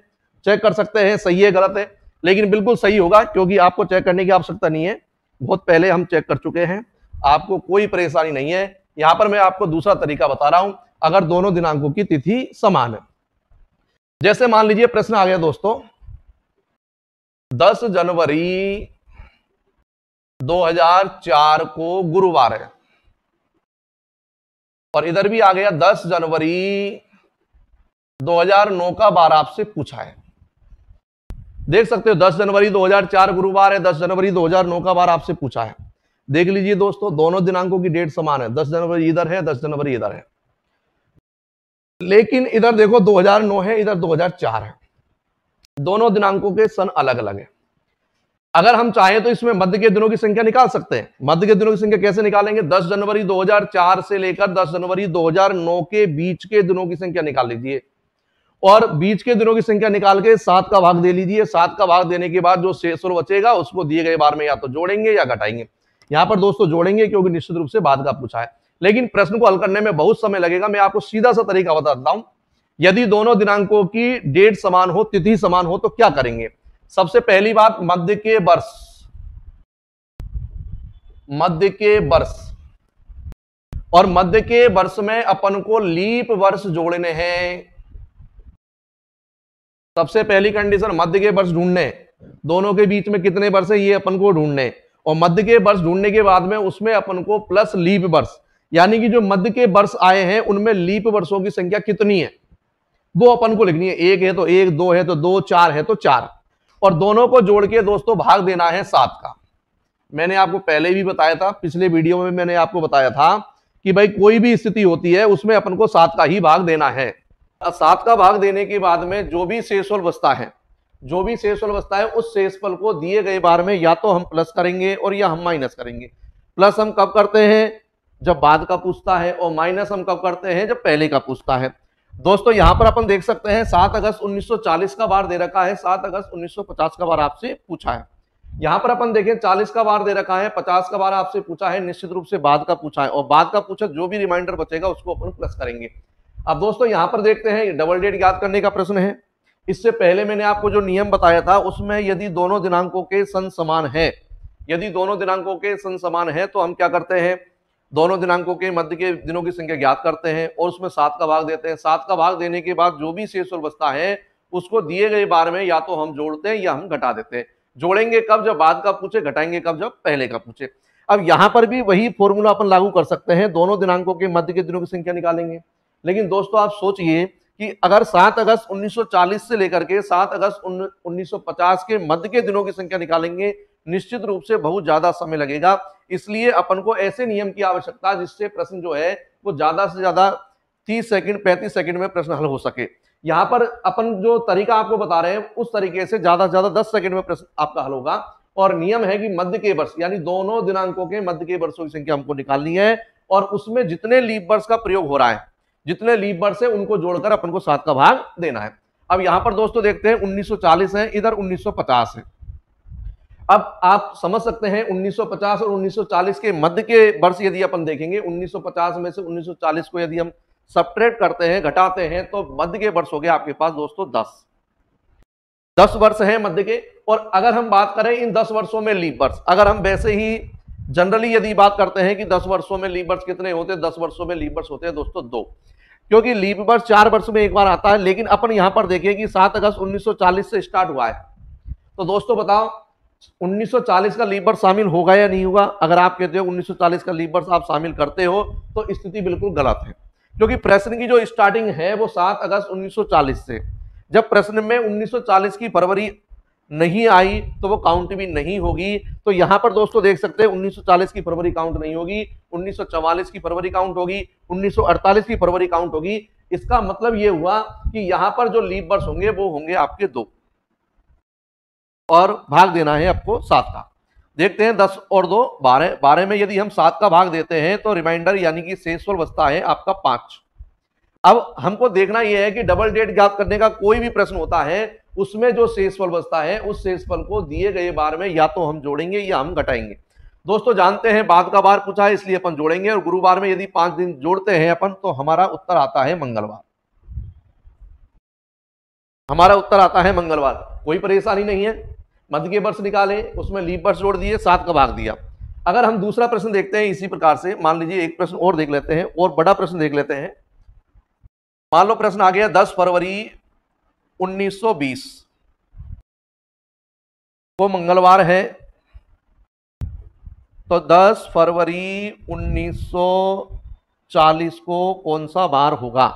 चेक कर सकते हैं सही है गलत है, लेकिन बिल्कुल सही होगा क्योंकि आपको चेक करने की आवश्यकता नहीं है, बहुत पहले हम चेक कर चुके हैं, आपको कोई परेशानी नहीं है। यहां पर मैं आपको दूसरा तरीका बता रहा हूं, अगर दोनों दिनांकों की तिथि समान है। जैसे मान लीजिए प्रश्न आ गया दोस्तों 10 जनवरी 2004 को गुरुवार है, और इधर भी आ गया 10 जनवरी 2009 का बार आपसे पूछा है। देख सकते हो 10 जनवरी 2004 गुरुवार है, 10 जनवरी 2009 का बार आपसे पूछा है। देख लीजिए दोस्तों, दोनों दिनांकों की डेट समान है, 10 जनवरी इधर है, 10 जनवरी इधर है, लेकिन इधर देखो 2009 है, इधर 2004 है, दोनों दिनांकों के सन अलग अलग है। अगर हम चाहें तो इसमें मध्य के दिनों की संख्या निकाल सकते हैं। मध्य के दिनों की संख्या कैसे निकालेंगे? 10 जनवरी 2004 से लेकर 10 जनवरी 2009 के बीच के दिनों की संख्या निकाल लीजिए, और बीच के दिनों की संख्या निकाल के 7 का भाग दे लीजिए। 7 का भाग देने के बाद जो शेष बचेगा उसको दिए गए बार में या तो जोड़ेंगे या घटाएंगे। यहां पर दोस्तों जोड़ेंगे क्योंकि निश्चित रूप से बाद का पूछा है, लेकिन प्रश्न को हल करने में बहुत समय लगेगा। मैं आपको सीधा सा तरीका बताता हूं। यदि दोनों दिनांकों की डेट समान हो, तिथि समान हो, तो क्या करेंगे? सबसे पहली बात, मध्य के वर्ष, मध्य के वर्ष, और मध्य के वर्ष में अपन को लीप वर्ष जोड़ने हैं। सबसे पहली कंडीशन, मध्य के वर्ष ढूंढने, दोनों के बीच में कितने वर्ष है ये अपन को ढूंढने, और मध्य के वर्ष ढूंढने के बाद में उसमें अपन को प्लस लीप वर्ष, यानी कि जो मध्य के वर्ष आए हैं उनमें लीप वर्षों की संख्या कितनी है वो अपन को लिखनी है। 1 है तो 1, 2 है तो 2, 4 है तो 4, और दोनों को जोड़ के दोस्तों भाग देना है 7 का। मैंने आपको पहले भी बताया था, पिछले वीडियो में मैंने आपको बताया था कि भाई कोई भी स्थिति होती है उसमें अपन को 7 का ही भाग देना है। 7 का भाग देने के बाद में जो भी शेषफल बचता है, जो भी शेषफल बचता है उस शेषफल को दिए गए बार में या तो हम प्लस करेंगे और या हम माइनस करेंगे। प्लस हम कब करते हैं? जब बाद का पूछता है, और माइनस हम कब करते हैं? जब पहले का पूछता है। दोस्तों यहां पर अपन देख सकते हैं 7 अगस्त 1940 का बार दे रखा है, 7 अगस्त 1950 का बार आपसे पूछा है। यहां पर अपन देखें 40 का बार दे रखा है, 50 का बार आपसे पूछा है, निश्चित रूप से बाद का पूछा है, और बाद का पूछा जो भी रिमाइंडर बचेगा उसको अपन प्लस करेंगे। अब दोस्तों यहां पर देखते हैं डबल डेट याद करने का प्रश्न है। इससे पहले मैंने आपको जो नियम बताया था उसमें यदि दोनों दिनांकों के सन समान है, यदि दोनों दिनांकों के सन समान है तो हम क्या करते हैं? दोनों दिनांकों के मध्य के दिनों की संख्या ज्ञात करते हैं और उसमें 7 का भाग देते हैं। 7 का भाग देने के बाद जो भी शेषफल बचता है उसको दिए गए बार में या तो हम जोड़ते हैं या हम घटा देते हैं। जोड़ेंगे कब? जब बाद का पूछे, घटाएंगे कब? जब पहले का पूछे। अब यहां पर भी वही फॉर्मूला अपन लागू कर सकते हैं, दोनों दिनांकों के मध्य के दिनों की संख्या निकालेंगे। लेकिन दोस्तों आप सोचिए कि अगर 7 अगस्त 1940 से लेकर के 7 अगस्त 1950 के मध्य के दिनों की संख्या निकालेंगे, निश्चित रूप से बहुत ज्यादा समय लगेगा। इसलिए अपन को ऐसे नियम की आवश्यकता जिससे प्रश्न जो है वो ज्यादा से ज्यादा 30 सेकंड 35 सेकंड में प्रश्न हल हो सके। यहां पर अपन जो तरीका आपको बता रहे हैं उस तरीके से ज्यादा से ज्यादा 10 सेकंड में प्रश्न आपका हल होगा। और नियम है कि मध्य के वर्ष यानी दोनों दिनांकों के मध्य के वर्षों की संख्या हमको निकालनी है, और उसमें जितने लीप वर्ष का प्रयोग हो रहा है, जितने लीप वर्ष है उनको जोड़कर अपन को 7 का भाग देना है। अब यहां पर दोस्तों देखते हैं 1940 है, इधर 1950 है। अब आप समझ सकते हैं 1950 और 1940 के मध्य के वर्ष यदि अपन देखेंगे, 1950 में से 1940 को यदि हम सब्ट्रैक्ट करते हैं, घटाते हैं, तो मध्य के वर्ष हो गए आपके पास दोस्तों 10 वर्ष हैं मध्य के। और अगर हम बात करें इन 10 वर्षों में लीप वर्ष, अगर हम वैसे ही जनरली यदि बात करते हैं कि 10 वर्षों में लीप वर्ष कितने होते हैं, 10 वर्षों में लीप वर्ष होते हैं दोस्तों 2, क्योंकि लीप वर्ष 4 वर्ष में एक बार आता है। लेकिन अपन यहां पर देखिए कि 7 अगस्त 1940 से स्टार्ट हुआ है, तो दोस्तों बताओ 1940 का लीप वर्ष शामिल होगा या नहीं होगा? अगर आप कहते हो 1940 का लीप वर्ष आप शामिल करते हो तो स्थिति बिल्कुल गलत है, क्योंकि प्रश्न की जो स्टार्टिंग है वो 7 अगस्त 1940 से। जब प्रश्न में 1940 की फरवरी नहीं आई तो वो काउंट भी नहीं होगी। तो यहां पर दोस्तों देख सकते हैं 1940 की फरवरी काउंट नहीं होगी, 1944 की फरवरी काउंट होगी, 1948 की फरवरी काउंट होगी। इसका मतलब ये हुआ कि यहां पर जो लीप वर्ष होंगे वो होंगे आपके 2, और भाग देना है आपको 7 का। देखते हैं 10 और 2 12, 12 में यदि हम 7 का भाग देते हैं तो रिमाइंडर यानी कि शेषफल बचता है आपका 5। अब हमको देखना यह है कि डबल डेट ज्ञात करने का कोई भी प्रश्न होता है उसमें जो शेषफल बचता है उस शेषफल को दिए गए बार में या तो हम जोड़ेंगे या हम घटाएंगे। दोस्तों जानते हैं बाद का बार पूछा है इसलिए अपन जोड़ेंगे, और गुरुवार में यदि 5 दिन जोड़ते हैं अपन तो हमारा उत्तर आता है मंगलवार। हमारा उत्तर आता है मंगलवार, कोई परेशानी नहीं है। मध्य के वर्ष निकाले, उसमें लीप वर्ष जोड़ दिए, 7 का भाग दिया। अगर हम दूसरा प्रश्न देखते हैं इसी प्रकार से, मान लीजिए एक प्रश्न और देख लेते हैं और बड़ा प्रश्न देख लेते हैं। मान लो प्रश्न आ गया 10 फरवरी 1920 को मंगलवार है, तो 10 फरवरी 1940 को कौन सा बार होगा?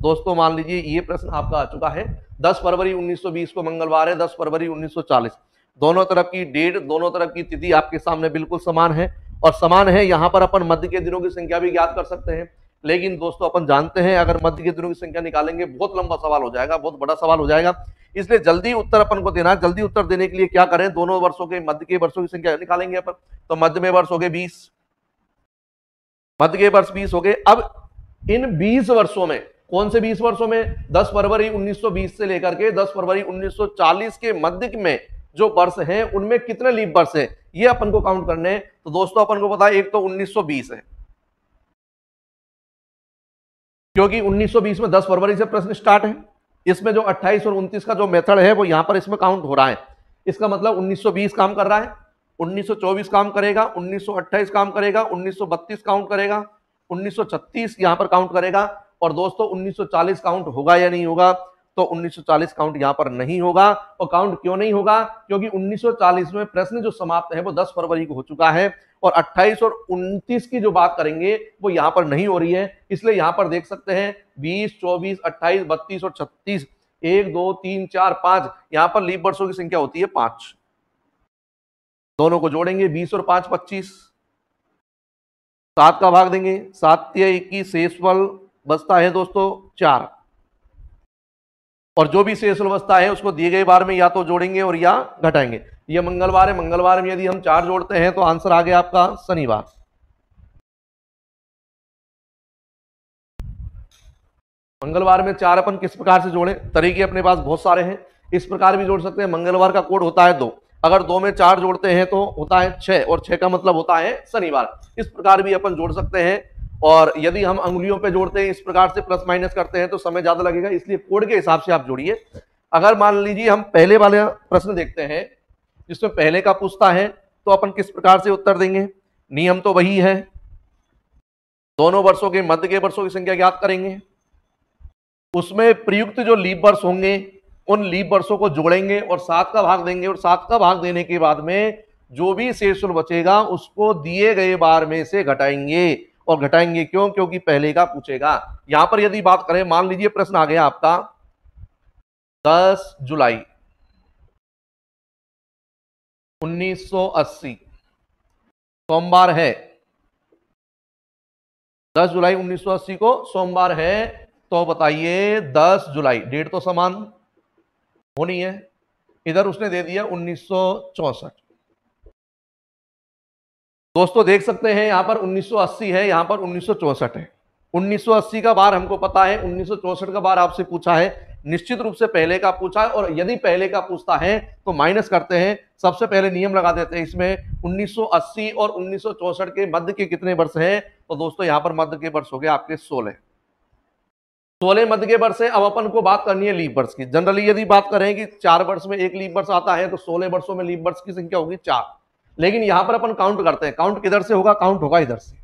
दोस्तों मान लीजिए ये प्रश्न आपका आ चुका है 10 फरवरी 1920 को मंगलवार है, 10 फरवरी 1940, दोनों तरफ की डेट, दोनों तरफ की तिथि आपके सामने बिल्कुल समान है और समान है। यहां पर अपन मध्य के दिनों की संख्या भी ज्ञात कर सकते हैं, लेकिन दोस्तों अपन जानते हैं अगर मध्य के दिनों की संख्या निकालेंगे बहुत लंबा सवाल हो जाएगा, बहुत बड़ा सवाल हो जाएगा, इसलिए जल्दी उत्तर अपन को देना है। जल्दी उत्तर देने के लिए क्या करें, दोनों वर्षों के मध्य के वर्षों की संख्या निकालेंगे अपन। तो मध्य में वर्ष हो गए 20, मध्य के वर्ष 20 हो गए। अब इन 20 वर्षों में, कौन से 20 वर्षों में, 10 फरवरी 1920 से लेकर के 10 फरवरी 1940 के मध्य में जो वर्ष हैं उनमें कितने लीप वर्ष है ये अपन को काउंट करने हैं। तो दोस्तों अपन को पता है एक तो 1920 है, क्योंकि 1920 में 10 फरवरी से प्रश्न स्टार्ट है। इसमें जो 28 और 29 का जो मेथड है वो यहां पर इसमें काउंट हो रहा है, इसका मतलब 1920 काम कर रहा है, 1924 काम करेगा, 1928 काम करेगा, 1932 काउंट करेगा, 1936 यहां पर काउंट करेगा और दोस्तों 1940 काउंट होगा या नहीं होगा, तो 1940 काउंट यहां पर नहीं होगा। और काउंट क्यों नहीं होगा, क्योंकि 1940 में प्रश्न जो समाप्त है वो 10 फरवरी को हो चुका है और 28 और 29 की जो बात करेंगे वो यहां पर नहीं हो रही है। इसलिए यहां पर देख सकते हैं 20, 24, 28, 32 और 36, 1, 2, 3, 4, 5, यहां पर लीप वर्षों की संख्या होती है 5। दोनों को जोड़ेंगे 20 और 5 25, 7 का भाग देंगे, 7 या 21, शेषफल बचता है दोस्तों 4, और जो भी शेषफल बचता है उसको दिए गए बार में या तो जोड़ेंगे और या घटाएंगे। ये मंगलवार है, मंगलवार में यदि हम 4 जोड़ते हैं तो आंसर आ गया आपका शनिवार। मंगलवार में 4 अपन किस प्रकार से जोड़े, तरीके अपने पास बहुत सारे हैं, इस प्रकार भी जोड़ सकते हैं। मंगलवार का कोड होता है 2, अगर 2 में 4 जोड़ते हैं तो होता है 6 और 6 का मतलब होता है शनिवार। इस प्रकार भी अपन जोड़ सकते हैं। और यदि हम अंगुलियों पे जोड़ते हैं इस प्रकार से प्लस माइनस करते हैं तो समय ज्यादा लगेगा, इसलिए कोड के हिसाब से आप जोड़िए। अगर मान लीजिए हम पहले वाले प्रश्न देखते हैं जिसमें पहले का पूछता है तो अपन किस प्रकार से उत्तर देंगे, नियम तो वही है, दोनों वर्षों के मध्य के वर्षों की संख्या ज्ञात करेंगे, उसमें प्रयुक्त जो लीप वर्ष होंगे उन लीप वर्षों को जोड़ेंगे और 7 का भाग देंगे और 7 का भाग देने के बाद में जो भी शेषफल बचेगा उसको दिए गए बार में से घटाएंगे। और घटाएंगे क्यों, क्योंकि पहले का पूछेगा। यहां पर यदि बात करें, मान लीजिए प्रश्न आ गया आपका 10 जुलाई 1980 सोमवार है, 10 जुलाई 1980 को सोमवार है, तो बताइए 10 जुलाई, डेट तो समान होनी है, इधर उसने दे दिया 1964। दोस्तों देख सकते हैं यहां पर 1980 है, यहां पर 1964 है। 1980 का बार हमको पता है, 1964 का बार आपसे पूछा है, निश्चित रूप से पहले का पूछा है और यदि पहले का पूछता है तो माइनस करते हैं। सबसे पहले नियम लगा देते हैं इसमें, 1980 और 1964 के मध्य के कितने वर्ष हैं, तो दोस्तों यहां पर मध्य के वर्ष हो गए आपके 16 मध्य के वर्ष है। अब अपन को बात करनी है लीप वर्ष की। जनरली यदि बात करें कि 4 वर्ष में एक लीप वर्ष आता है तो 16 वर्षों में लीप वर्ष की संख्या होगी 4, लेकिन यहां पर अपन काउंट करते हैं, काउंट किधर से होगा, काउंट होगा इधर से,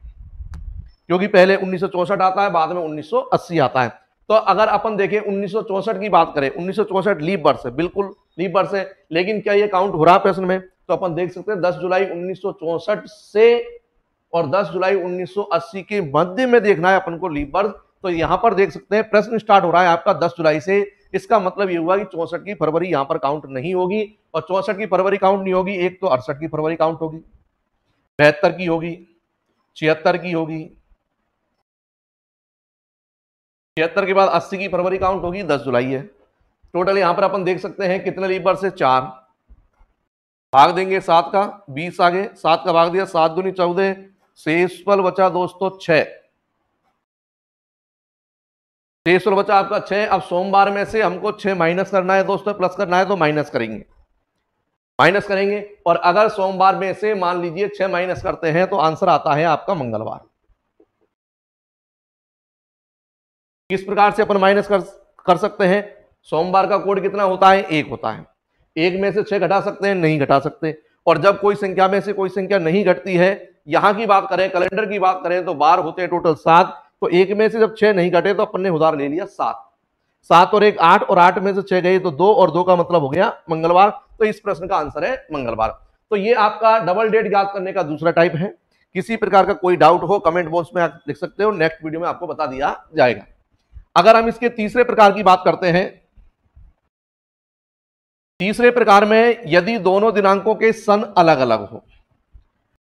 क्योंकि पहले 1964 आता है बाद में 1980 आता है। तो अगर अपन देखें 1964 की बात करें, 1964 लीप वर्ष है, बिल्कुल लीप वर्ष है, लेकिन क्या ये काउंट हो रहा है प्रश्न में, तो अपन देख सकते हैं 10 जुलाई 1964 से और 10 जुलाई 1980 के मध्य में देखना है अपन को लीप वर्ष। तो यहां पर देख सकते हैं प्रश्न स्टार्ट हो रहा है आपका 10 जुलाई से, इसका मतलब ये हुआ कि 64 की फरवरी यहां पर काउंट नहीं होगी, और 64 की फरवरी काउंट नहीं होगी, एक तो 68 की फरवरी काउंट होगी, 72 की होगी, 76 की होगी, 76 के बाद 80 की फरवरी काउंट होगी, 10 जुलाई है। टोटल यहां पर अपन देख सकते हैं कितने लीप वर्ष है, 4, भाग देंगे 7 का, 20 आगे, 7 का भाग दिया, 7 दूनी 14, शेषफल बचा दोस्तों 6, शेषफल बचा आपका 6। अब सोमवार में से हमको 6 माइनस करना है दोस्तों, प्लस करना है तो माइनस करेंगे, माइनस करेंगे, और अगर सोमवार में से मान लीजिए 6 माइनस करते हैं तो आंसर आता है आपका मंगलवार। किस प्रकार से अपन माइनस कर सकते हैं, सोमवार का कोड कितना होता है, 1 होता है, 1 में से 6 घटा सकते हैं, नहीं घटा सकते। और जब कोई संख्या में से कोई संख्या नहीं घटती है, यहां की बात करें, कैलेंडर की बात करें तो बार होते हैं टोटल 7, तो 1 में से जब 6 नहीं घटे तो अपन ने उधार ले लिया 7, 7 और 1 8, और 8 में से 6 गए तो 2, और 2 का मतलब हो गया मंगलवार। तो इस प्रश्न का आंसर है मंगलवार। तो ये आपका डबल डेट ज्ञात करने का दूसरा टाइप है। किसी प्रकार का कोई डाउट हो कमेंट बॉक्स में आप लिख सकते हो, नेक्स्ट वीडियो में आपको बता दिया जाएगा। अगर हम इसके तीसरे प्रकार की बात करते हैं, तीसरे प्रकार में यदि दोनों दिनांकों के सन अलग अलग हो।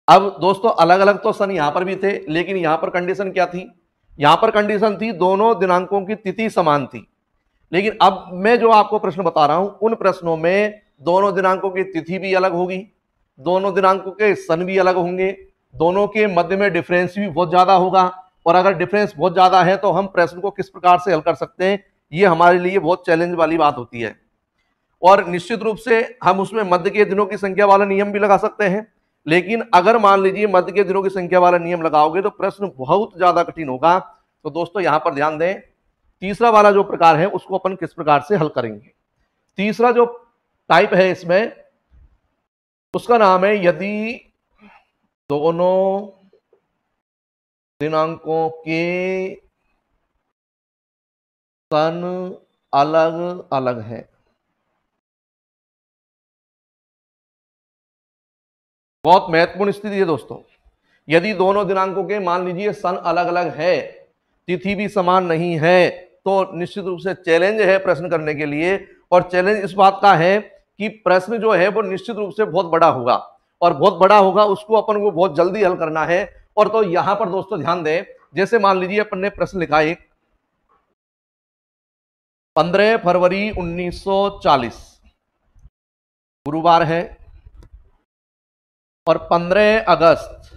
अब दोस्तों अलग अलग तो सन यहां पर भी थे, लेकिन यहां पर कंडीशन क्या थी, यहां पर कंडीशन थी दोनों दिनांकों की तिथि समान थी। लेकिन अब मैं जो आपको प्रश्न बता रहा हूं उन प्रश्नों में दोनों दिनांकों की तिथि भी अलग होगी, दोनों दिनांकों के सन भी अलग होंगे, दोनों के मध्य में डिफरेंस भी बहुत ज्यादा होगा। और अगर डिफरेंस बहुत ज्यादा है तो हम प्रश्न को किस प्रकार से हल कर सकते हैं, ये हमारे लिए बहुत चैलेंज वाली बात होती है। और निश्चित रूप से हम उसमें मध्य के दिनों की संख्या वाला नियम भी लगा सकते हैं, लेकिन अगर मान लीजिए मध्य के दिनों की संख्या वाला नियम लगाओगे तो प्रश्न बहुत ज्यादा कठिन होगा। तो दोस्तों यहां पर ध्यान दें, तीसरा वाला जो प्रकार है उसको अपन किस प्रकार से हल करेंगे। तीसरा जो टाइप है इसमें, उसका नाम है यदि दोनों दिनांकों के सन अलग अलग हैं। बहुत महत्वपूर्ण स्थिति है दोस्तों। यदि दोनों दिनांकों के मान लीजिए सन अलग अलग है, तिथि भी समान नहीं है, तो निश्चित रूप से चैलेंज है प्रश्न करने के लिए। और चैलेंज इस बात का है कि प्रश्न जो है वो निश्चित रूप से बहुत बड़ा होगा, और बहुत बड़ा होगा उसको अपन को बहुत जल्दी हल करना है। और तो यहां पर दोस्तों ध्यान दें, जैसे मान लीजिए अपन ने प्रश्न लिखा एक 15 फरवरी 1940 गुरुवार है, और 15 अगस्त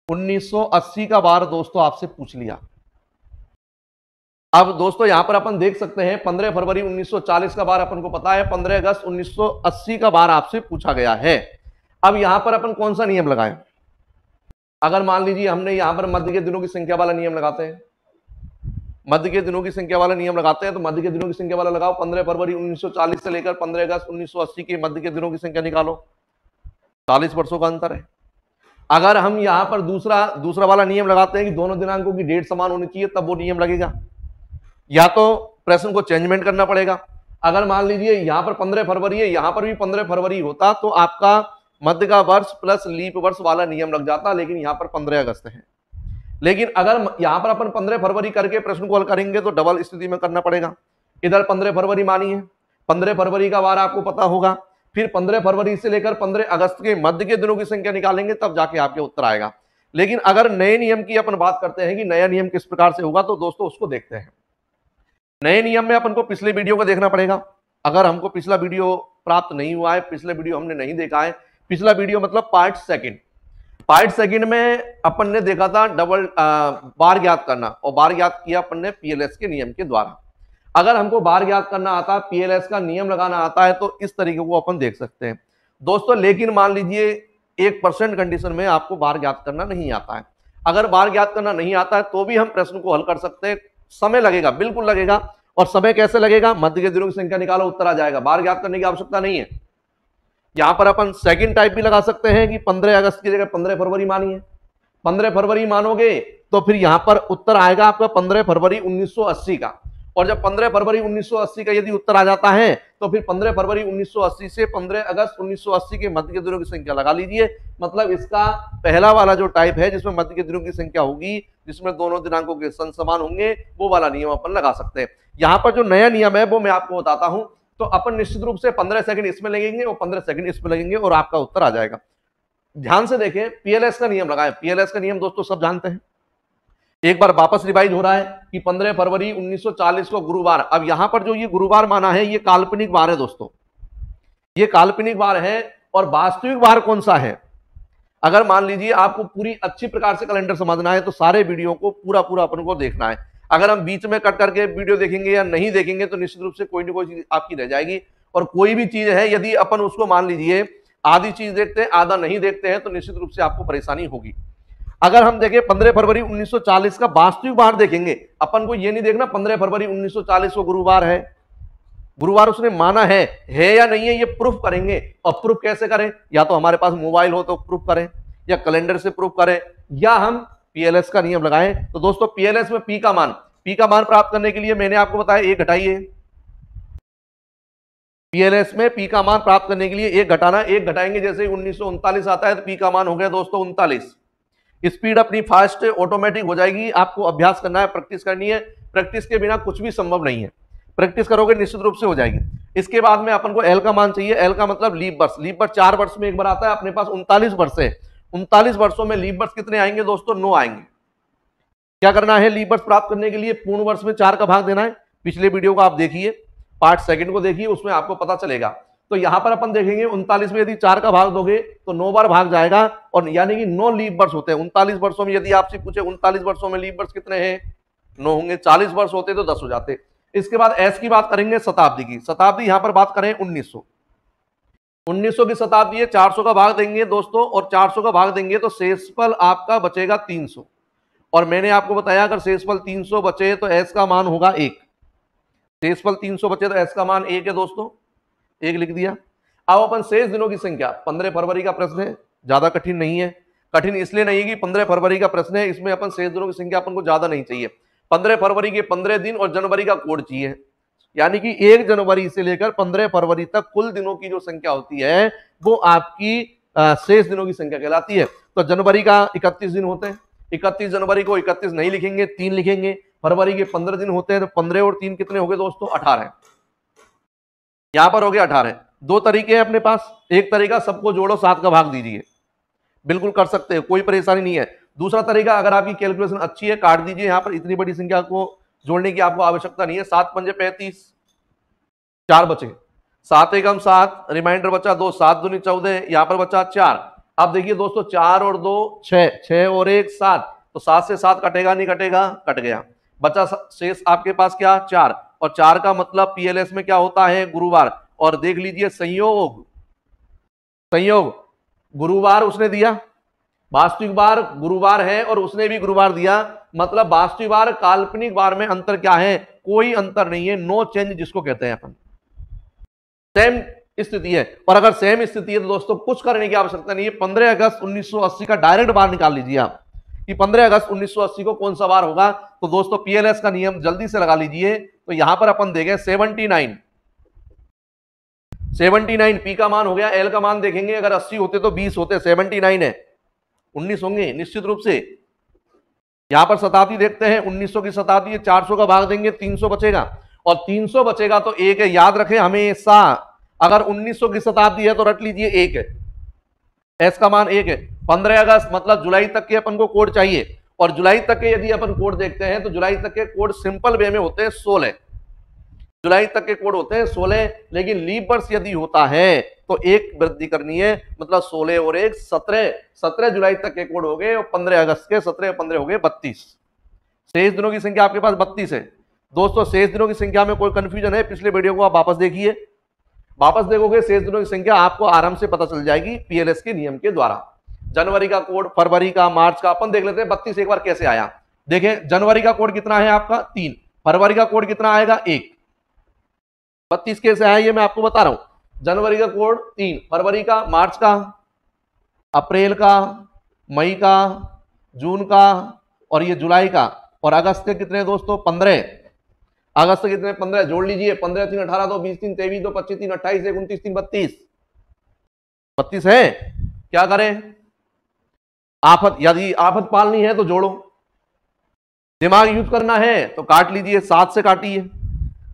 1980 का बार दोस्तों आपसे पूछ लिया। अब दोस्तों यहां पर अपन देख सकते हैं 15 फरवरी 1940 का बार अपन को पता है, 15 अगस्त 1980 का बार आपसे पूछा गया है। अब यहां पर अपन कौन सा नियम लगाएं? अगर मान लीजिए हमने यहां पर मध्य के दिनों की संख्या वाला नियम लगाते हैं, मध्य के दिनों की संख्या वाला नियम लगाते हैं, तो मध्य के दिनों की संख्या वाला लगाओ, 15 फरवरी 1940 से लेकर 15 अगस्त 1980 के मध्य के दिनों की संख्या निकालो, 40 वर्षों का अंतर है। अगर हम यहां पर दूसरा वाला नियम लगाते हैं कि दोनों दिनांकों की डेट समान होनी चाहिए, तब वो नियम लगेगा, या तो प्रश्न को चेंजमेंट करना पड़ेगा। अगर मान लीजिए यहां पर 15 फरवरी है, यहां पर भी 15 फरवरी होता, तो आपका मध्य का वर्ष प्लस लीप वर्ष वाला नियम लग जाता, लेकिन यहां पर 15 अगस्त है। लेकिन अगर यहां पर अपन 15 फरवरी करके प्रश्न को हल करेंगे तो डबल स्थिति में करना पड़ेगा। इधर 15 फरवरी मानी है, 15 फरवरी का वार आपको पता होगा, फिर 15 फरवरी से लेकर 15 अगस्त के मध्य के दिनों की संख्या निकालेंगे, तब जाके आपके उत्तर आएगा। लेकिन अगर नए नियम की अपन बात करते हैं कि नया नियम किस प्रकार से होगा, तो दोस्तों उसको देखते हैं। नए नियम में अपन को पिछले वीडियो को देखना पड़ेगा। अगर हमको पिछला वीडियो प्राप्त नहीं हुआ है, पिछले वीडियो हमने नहीं देखा है, पिछला वीडियो मतलब पार्ट सेकंड में अपन ने देखा था डबल बार ज्ञात करना, और बार ज्ञात किया अपन ने पीएलएस के नियम के द्वारा। अगर हमको बार ज्ञात करना आता है, पीएलएस का नियम लगाना आता है, तो इस तरीके को अपन देख सकते हैं दोस्तों। लेकिन मान लीजिए 1% कंडीशन में आपको बार ज्ञात करना नहीं आता है। अगर बार ज्ञात करना नहीं आता है तो भी हम प्रश्न को हल कर सकते हैं। समय लगेगा, बिल्कुल लगेगा। और समय कैसे लगेगा? मध्य के दिनों की संख्या निकालो, उत्तर आ जाएगा, बार ज्ञात करने की आवश्यकता नहीं है। यहां पर अपन सेकंड टाइप भी लगा सकते हैं कि 15 अगस्त की जगह 15 फरवरी मानिए, 15 फरवरी मानोगे तो फिर यहां पर उत्तर आएगा आपका 15 फरवरी 1980 का। और जब 15 फरवरी 1980 का यदि उत्तर आ जाता है, तो फिर 15 फरवरी 1980 से 15 अगस्त 1980 के मध्य के दिनों की संख्या लगा लीजिए। मतलब इसका पहला वाला जो टाइप है जिसमें मध्य के दिनों की संख्या होगी, जिसमें दोनों दिनांकों के सन समान होंगे, वो वाला नियम अपन लगा सकते हैं। यहां पर जो नया नियम है वो मैं आपको बताता हूं। तो अपन निश्चित रूप से 15 सेकंड इसमें लगेंगे और 15 सेकंड इसमें लगेंगे और आपका उत्तर आ जाएगा। ध्यान से देखें, पीएलएस का नियम लगाएं। पीएलएस का नियम दोस्तों सब जानते हैं, एक बार वापस रिवाइज हो रहा है कि 15 फरवरी 1940 को गुरुवार। अब यहां पर जो ये गुरुवार माना है, ये काल्पनिक वार है दोस्तों, ये काल्पनिक वार है। और वास्तविक वार कौन सा है? अगर मान लीजिए आपको पूरी अच्छी प्रकार से कैलेंडर समझना है तो सारे वीडियो को पूरा अपन को देखना है। अगर हम बीच में कट करके वीडियो देखेंगे या नहीं देखेंगे तो निश्चित रूप से कोई ना कोई चीज आपकी रह जाएगी। और कोई भी चीज है यदि अपन उसको मान लीजिए आधी चीज देखते हैं, आधा नहीं देखते हैं, तो निश्चित रूप से आपको परेशानी होगी। अगर हम देखें 15 फरवरी 1940 का वास्तविक वार देखेंगे, अपन को ये नहीं देखना 15 फरवरी 1940 को गुरुवार है, गुरुवार उसने माना है या नहीं है, ये प्रूफ करेंगे। और प्रूफ कैसे करें? या तो हमारे पास मोबाइल हो तो प्रूफ करें, या कैलेंडर से प्रूफ करें, या हम पीएलएस का नियम लगाएं। तो दोस्तों पीएलएस में पी का मान प्राप्त करने के लिए मैंने आपको बताया 1 घटाइए। पीएलएस में पी का मान प्राप्त करने के लिए 1 घटाना, 1 घटाएंगे जैसे 1939 आता है तो पी का मान हो गया दोस्तों 39। स्पीड अपनी फास्ट ऑटोमेटिक हो जाएगी। आपको अभ्यास करना है, प्रैक्टिस करनी है। प्रैक्टिस के बिना कुछ भी संभव नहीं है। प्रैक्टिस करोगे निश्चित रूप से हो जाएगी। इसके बाद में अपन को एल का मान चाहिए। एल का मतलब लीप वर्ष। लीप वर्ष 4 वर्ष में एक बार आता है। अपने पास 39 वर्ष है। 39 वर्षों में लीप वर्ष कितने आएंगे दोस्तों? 9 आएंगे। क्या करना है लीप वर्ष प्राप्त करने के लिए? पूर्ण वर्ष में 4 का भाग देना है। पिछले वीडियो को आप देखिए, पार्ट सेकंड को देखिए, उसमें आपको पता चलेगा। तो यहां पर अपन देखेंगे 39 में यदि 4 का भाग दोगे तो 9 बार भाग जाएगा, और यानी कि 9 लीप वर्ष होते हैं 39 वर्षों में। यदि आपसे पूछे 39 वर्षों में लीप वर्ष कितने हैं? 9 होंगे। 40 वर्ष होते तो 10 हो जाते। इसके बाद एस की बात करेंगे, शताब्दी की। शताब्दी यहां पर बात करें 1900 की शताब्दी है। 400 का भाग देंगे दोस्तों, और 400 का भाग देंगे तो शेषफल आपका बचेगा 300। और मैंने आपको बताया अगर शेषफल 300 बचे तो एस का मान होगा 1। शेषफल 300 बचे तो एस का मान 1 है दोस्तों, 1 लिख दिया। अब अपन शेष दिनों की संख्या, 15 फरवरी का प्रश्न है, ज्यादा कठिन नहीं है। कठिन इसलिए नहीं है कि 15 फरवरी का प्रश्न है, इसमें अपन शेष दिनों की संख्या अपन को ज्यादा नहीं चाहिए। 15 फरवरी के 15 दिन और जनवरी का कोड चाहिए, यानी कि 1 जनवरी से लेकर 15 फरवरी तक कुल दिनों की जो संख्या होती है वो आपकी शेष दिनों की संख्या कहलाती है। तो जनवरी का 31 दिन होते हैं। 31 जनवरी को 31 नहीं लिखेंगे, 3 लिखेंगे। फरवरी के 15 दिन होते हैं, तो 15 और 3 कितने हो गए दोस्तों? 18। यहां पर हो गया 18। 2 तरीके हैं अपने पास। एक तरीका सबको जोड़ो 7 का भाग दीजिए, बिल्कुल कर सकते हैं, कोई परेशानी नहीं है। दूसरा तरीका, अगर आपकी कैलकुलेशन अच्छी है, काट दीजिए। यहां पर इतनी बड़ी संख्या को जोड़ने की आपको आवश्यकता नहीं है। 7 पंजे 35, 4 बचे, 7 एकम 7, रिमाइंडर बचा 2, 7 दूनी 14, यहां पर बचा 4। अब देखिए दोस्तों, 4 और 2 6, 6 और 1 7, तो 7 से 7 कटेगा नहीं कटेगा? कट गया। बचा शेष आपके पास क्या? 4। और 4 का मतलब पीएलएस में क्या होता है? गुरुवार। और देख लीजिए संयोग, संयोग गुरुवार उसने दिया, वास्तविक बार गुरुवार है और उसने भी गुरुवार दिया, मतलब वास्तविक बार काल्पनिक बार में अंतर क्या है? कोई अंतर नहीं है। नो चेंज जिसको कहते हैं अपन, सेम स्थिति है। और अगर सेम स्थिति है तो दोस्तों कुछ करने की आवश्यकता नहीं है। 15 अगस्त 1980 का डायरेक्ट बार निकाल लीजिए आप कि 15 अगस्त 1980 को कौन सा बार होगा। तो दोस्तों पीएलएस का नियम जल्दी से लगा लीजिए। तो यहां पर अपन देखें 79 पी का मान हो गया। एल का मान देखेंगे, अगर 80 होते तो 20 होते, 79 है, 19 होंगे निश्चित रूप से। यहां पर शताब्दी देखते हैं, 1900 की शताब्दी है। 400 का भाग देंगे, 300 बचेगा, और 300 बचेगा तो 1 है। याद रखें हमेशा, अगर 1900 की शताब्दी है तो रट लीजिए 1 है, एस का मान 1 है। 15 अगस्त मतलब जुलाई तक के अपन को कोड चाहिए, और जुलाई तक के यदि अपन कोड देखते हैं तो जुलाई तक के कोड सिंपल वे में होते हैं 16। जुलाई तक के कोड होते हैं 16, लेकिन लीप वर्ष यदि होता है तो 1 वृद्धि करनी है, मतलब 16 और 1 17। 17 जुलाई तक के कोड हो गए, और 15 अगस्त के 17 15 हो गए 32। शेष दिनों की संख्या आपके पास 32 है दोस्तों। शेष दिनों की संख्या में कोई कंफ्यूजन है? पिछले वीडियो को आप वापस देखिए, वापस देखोगे शेष दिनों की संख्या आपको आराम से पता चल जाएगी पीएलएस के नियम के द्वारा। जनवरी का कोड, फरवरी का, मार्च का अपन देख लेते हैं। 32 एक बार कैसे आया देखें। जनवरी का कोड कितना है आपका? 3। फरवरी का कोड कितना आएगा? 1। 32 कैसे आया ये मैं आपको बता रहा हूं। जनवरी का कोड 3, फरवरी का, मार्च का, अप्रैल का, मई का, जून का, और ये जुलाई का, और अगस्त के कितने दोस्तों? 15। अगस्त के कितने? 15। जोड़ लीजिए, 15 3 18 2 20 3 23 2 25 3 28 1 29 3 32। 32 है। क्या करें? आफत, यदि आफत पालनी है तो जोड़ो, दिमाग यूज करना है तो काट लीजिए। 7 से काटिए,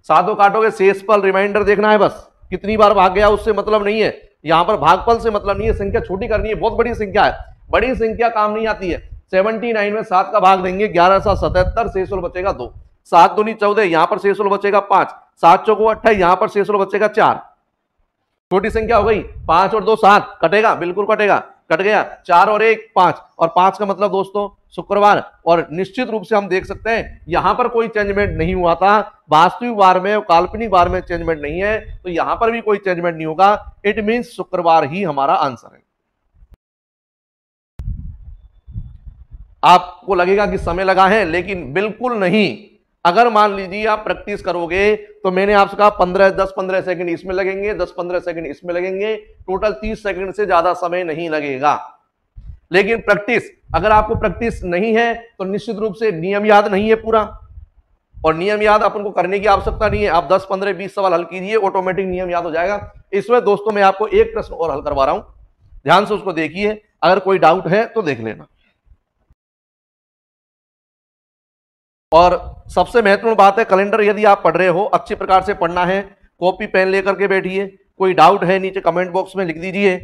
7 को काटोगे, शेषफल रिमाइंडर देखना है बस, कितनी बार भाग गया उससे मतलब नहीं है। यहां पर भागफल से मतलब नहीं है, संख्या छोटी करनी है। बहुत बड़ी संख्या है, बड़ी संख्या काम नहीं आती है। 79 में 7 का भाग देंगे, 11 7 77, शेषफल बचेगा 2। 7 दूनी 14, यहां पर शेषफल बचेगा 5। 7 चौको 28, यहां पर शेषफल बचेगा 4। छोटी संख्या हो गई। 5 और 2 7, कटेगा, बिल्कुल कटेगा, कट गया। 4 और 1 5, और 5 का मतलब दोस्तों शुक्रवार। और निश्चित रूप से हम देख सकते हैं यहां पर कोई चेंजमेंट नहीं हुआ था। वास्तविक बार में और काल्पनिक बार में चेंजमेंट नहीं है, तो यहां पर भी कोई चेंजमेंट नहीं होगा। इट मींस शुक्रवार ही हमारा आंसर है। आपको लगेगा कि समय लगा है, लेकिन बिल्कुल नहीं। अगर मान लीजिए आप प्रैक्टिस करोगे तो मैंने आपसे कहा 10-15 सेकंड इसमें लगेंगे, 10-15 सेकंड इसमें लगेंगे, टोटल 30 सेकंड से ज्यादा समय नहीं लगेगा। लेकिन प्रैक्टिस, अगर आपको प्रैक्टिस नहीं है तो निश्चित रूप से नियम याद नहीं है पूरा, और नियम याद अपन को करने की आवश्यकता नहीं है। आप 10 15 20 सवाल हल कीजिए, ऑटोमेटिक नियम याद हो जाएगा। इसमें दोस्तों मैं आपको एक प्रश्न और हल करवा रहा हूं, ध्यान से उसको देखिए, अगर कोई डाउट है तो देख लेना। और सबसे महत्वपूर्ण बात है, कैलेंडर यदि आप पढ़ रहे हो अच्छी प्रकार से पढ़ना है, कॉपी पेन लेकर के बैठिए, कोई डाउट है नीचे कमेंट बॉक्स में लिख दीजिए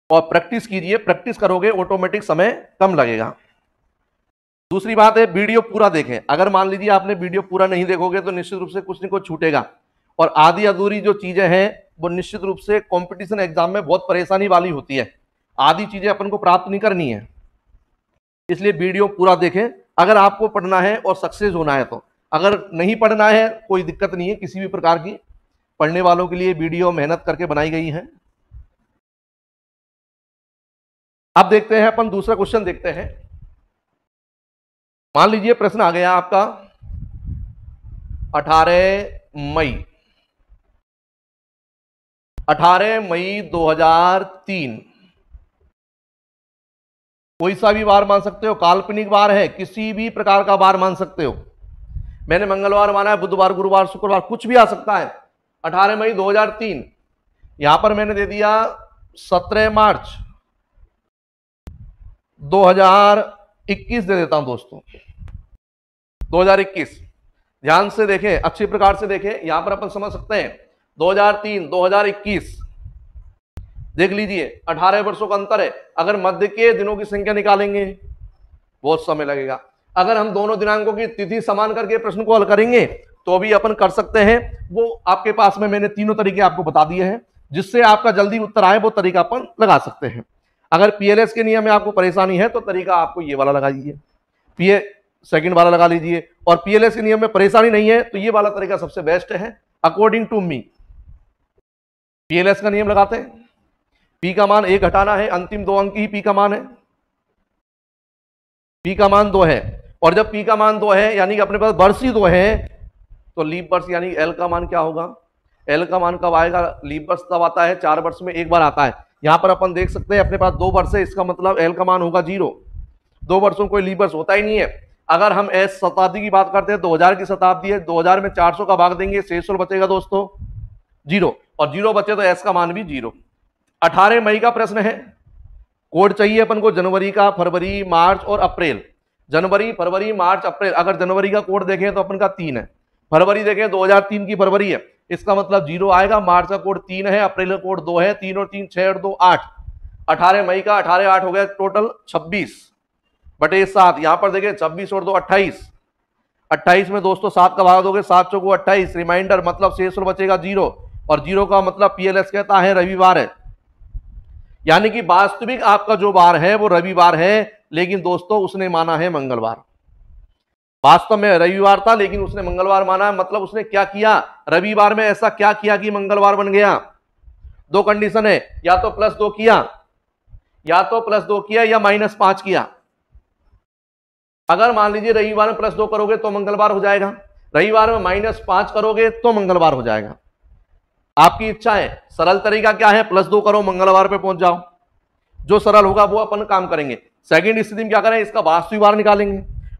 और प्रैक्टिस कीजिए। प्रैक्टिस करोगे ऑटोमेटिक समय कम लगेगा। दूसरी बात है, वीडियो पूरा देखें। अगर मान लीजिए आपने वीडियो पूरा नहीं देखोगे तो निश्चित रूप से कुछ न कुछ छूटेगा, और आधी अधूरी जो चीजें हैं वो निश्चित रूप से कंपटीशन एग्जाम में बहुत परेशानी वाली होती है। आधी चीजें अपन को प्राप्त नहीं करनी है, इसलिए वीडियो पूरा देखें अगर आपको पढ़ना है और सक्सेस होना है तो। अगर नहीं पढ़ना है कोई दिक्कत नहीं है किसी भी प्रकार की, पढ़ने वालों के लिए वीडियो मेहनत करके बनाई गई है। अब देखते हैं अपन दूसरा क्वेश्चन देखते हैं। मान लीजिए प्रश्न आ गया आपका 18 मई 2003। कोई सा भी वार मान सकते हो, काल्पनिक वार है, किसी भी प्रकार का वार मान सकते हो। मैंने मंगलवार माना है, बुधवार, गुरुवार, शुक्रवार, कुछ भी आ सकता है। 18 मई 2003, यहां पर मैंने दे दिया 17 मार्च 2021 दे देता हूं दोस्तों, 2021। ध्यान से देखें, अच्छी प्रकार से देखें, यहां पर अपन समझ सकते हैं 2003, 2021 देख लीजिए, 18 वर्षों का अंतर है। अगर मध्य के दिनों की संख्या निकालेंगे बहुत समय लगेगा। अगर हम दोनों दिनांकों की तिथि समान करके प्रश्न को हल करेंगे तो भी अपन कर सकते हैं। वो आपके पास में मैंने तीनों तरीके आपको बता दिए हैं, जिससे आपका जल्दी उत्तर आए वो तरीका अपन लगा सकते हैं। अगर पीएलएस के नियम में आपको परेशानी है तो तरीका आपको ये वाला लगा लीजिए, पीए सेकंड वाला लगा लीजिए। और पीएलएस के नियम में परेशानी नहीं है तो ये वाला तरीका सबसे बेस्ट है अकॉर्डिंग टू मी। पीएलएस का नियम लगाते हैं, पी का मान 1 हटाना है, अंतिम 2 अंक ही पी का मान है, पी का मान 2 है। और जब पी का मान 2 है यानी कि अपने पास वर्ष ही 2 है तो लीप वर्ष यानी एल का मान क्या होगा, एल का मान कब आएगा, लीप वर्ष तब आता है 4 वर्ष में एक बार आता है। यहां पर अपन देख सकते हैं अपने पास 2 वर्ष है, इसका मतलब एल का मान होगा 0। 2 वर्षों कोई लीप वर्ष होता ही नहीं है। अगर हम एस शताब्दी की बात करते हैं, 2000 की शताब्दी है, 2000 में 400 का भाग देंगे, शेष बचेगा दोस्तों 0, और 0 बचे तो एस का मान भी 0। 18 मई का प्रश्न है, कोड चाहिए अपन को जनवरी का, फरवरी, मार्च और अप्रैल। जनवरी, फरवरी, मार्च, अप्रैल। अगर जनवरी का कोड देखें तो अपन का 3 है, फरवरी देखें 2003 की फरवरी है, इसका मतलब 0 आएगा। मार्च का कोड 3 है, अप्रैल का कोड 2 है, 3 और 3 6 और 2 8। 18 मई का 18 8 हो गया टोटल 26 बटे 7। यहां पर देखें 26 और 2 28। 28 में दोस्तों 7 का भाग दोगे, 7 चौको 28, रिमाइंडर मतलब शेष बचेगा 0, और 0 का मतलब पीएलएस कहता है रविवार है। यानी कि वास्तविक आपका जो वार है वो रविवार है, लेकिन दोस्तों उसने माना है मंगलवार। वास्तव में रविवार था लेकिन उसने मंगलवार माना है। मतलब उसने क्या किया, रविवार में ऐसा क्या किया कि मंगलवार बन गया। 2 कंडीशन है, या तो +2 किया, या तो +2 किया या -5 किया। अगर मान लीजिए रविवार में +2 करोगे तो मंगलवार हो जाएगा, रविवार में -5 करोगे तो मंगलवार हो जाएगा। आपकी इच्छा है। सरल तरीका क्या है, +2 करो, मंगलवार पे पहुंच जाओ। जो सरल होगा वो अपन काम करेंगे। सेकंड स्थिति में क्या करें, इसका वास्तविक वार निकालेंगे।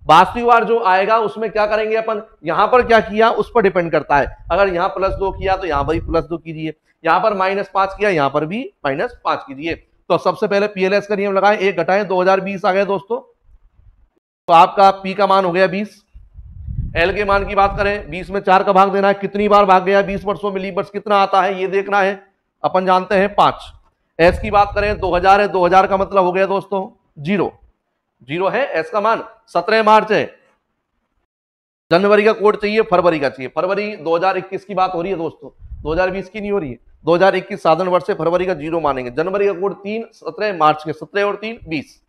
वास्तविक वार जो आएगा उसमें क्या करेंगे अपन, यहां पर क्या किया उस पर डिपेंड करता है। अगर यहां +2 किया तो यहां पर भी +2 कीजिए, यहां पर -5 किया यहां पर भी -5 कीजिए। तो सबसे पहले पीएलएस का नियम लगाएं, 1 घटाएं, 2020 आ गए दोस्तों। तो आपका पी का मान हो गया 20। एल के मान की बात करें, 20 में 4 का भाग देना है, कितनी बार भाग गया 20 वर्षों में, लीप वर्ष कितना आता है ये देखना है, अपन जानते हैं 5। एस की बात करें 2000 है, 2000 का मतलब हो गया दोस्तों 0 है एस का मान। 17 मार्च है, जनवरी का कोड चाहिए, फरवरी का चाहिए। फरवरी 2021 की बात हो रही है दोस्तों, 2020 की नहीं हो रही है। 2021 साधन वर्ष से फरवरी का 0 मानेंगे। जनवरी का कोड 3, 17 मार्च के 17 और 3 20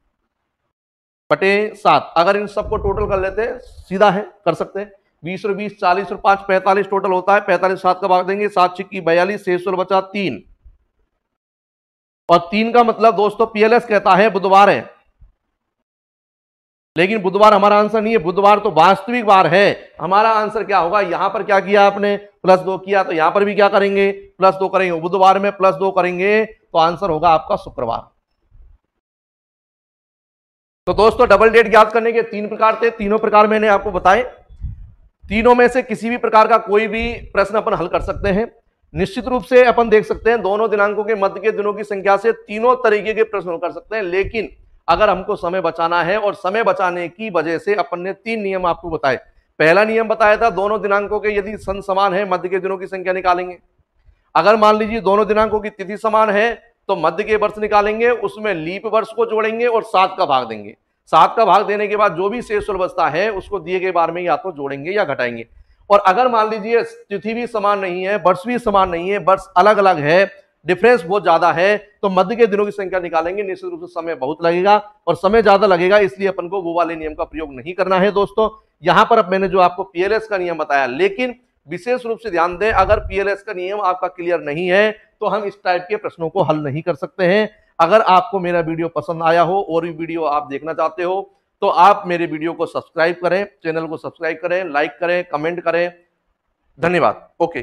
बटे 7। अगर इन सबको टोटल कर लेते हैं सीधा है, कर सकते हैं। 20 और 20 40 और 5 45 टोटल होता है। 45 7 का भाग देंगे, 7 छिक्की 42, शेष और बचा 3। और 3 का मतलब दोस्तों पीएलएस कहता है बुधवार है, लेकिन बुधवार हमारा आंसर नहीं है। बुधवार तो वास्तविक वार है। हमारा आंसर क्या होगा, यहां पर क्या किया आपने, +2 किया, तो यहां पर भी क्या करेंगे, +2 करेंगे। बुधवार में +2 करेंगे तो आंसर होगा आपका शुक्रवार। तो दोस्तों डबल डेट ज्ञात करने के 3 प्रकार थे, तीनों प्रकार मैंने आपको बताए। तीनों में से किसी भी प्रकार का कोई भी प्रश्न अपन हल कर सकते हैं। निश्चित रूप से अपन देख सकते हैं दोनों दिनांकों के मध्य के दिनों की संख्या से तीनों तरीके के प्रश्न हल कर सकते हैं। लेकिन अगर हमको समय बचाना है, और समय बचाने की वजह से अपन ने 3 नियम आपको बताए। पहला नियम बताया था दोनों दिनांकों के यदि सन समान है मध्य के दिनों की संख्या निकालेंगे। अगर मान लीजिए दोनों दिनांकों की तिथि समान है तो मध्य के वर्ष निकालेंगे, उसमें लीप वर्ष को जोड़ेंगे और 7 का भाग देंगे। 7 का भाग देने के बाद जो भी शेष बचता है उसको दिए गए बार में या तो जोड़ेंगे या घटाएंगे। और अगर मान लीजिए तिथि भी समान नहीं है, वर्ष भी समान नहीं है, वर्ष अलग अलग है, डिफरेंस बहुत ज्यादा है, तो मध्य के दिनों की संख्या निकालेंगे। निश्चित रूप से समय बहुत लगेगा और समय ज्यादा लगेगा, इसलिए अपन को वो वाले नियम का प्रयोग नहीं करना है दोस्तों। यहां पर अब मैंने जो आपको पीएलएस का नियम बताया, लेकिन विशेष रूप से ध्यान दें, अगर पीएलएस का नियम आपका क्लियर नहीं है तो हम इस टाइप के प्रश्नों को हल नहीं कर सकते हैं। अगर आपको मेरा वीडियो पसंद आया हो और भी वीडियो आप देखना चाहते हो तो आप मेरे वीडियो को सब्सक्राइब करें, चैनल को सब्सक्राइब करें, लाइक करें, कमेंट करें। धन्यवाद। ओके।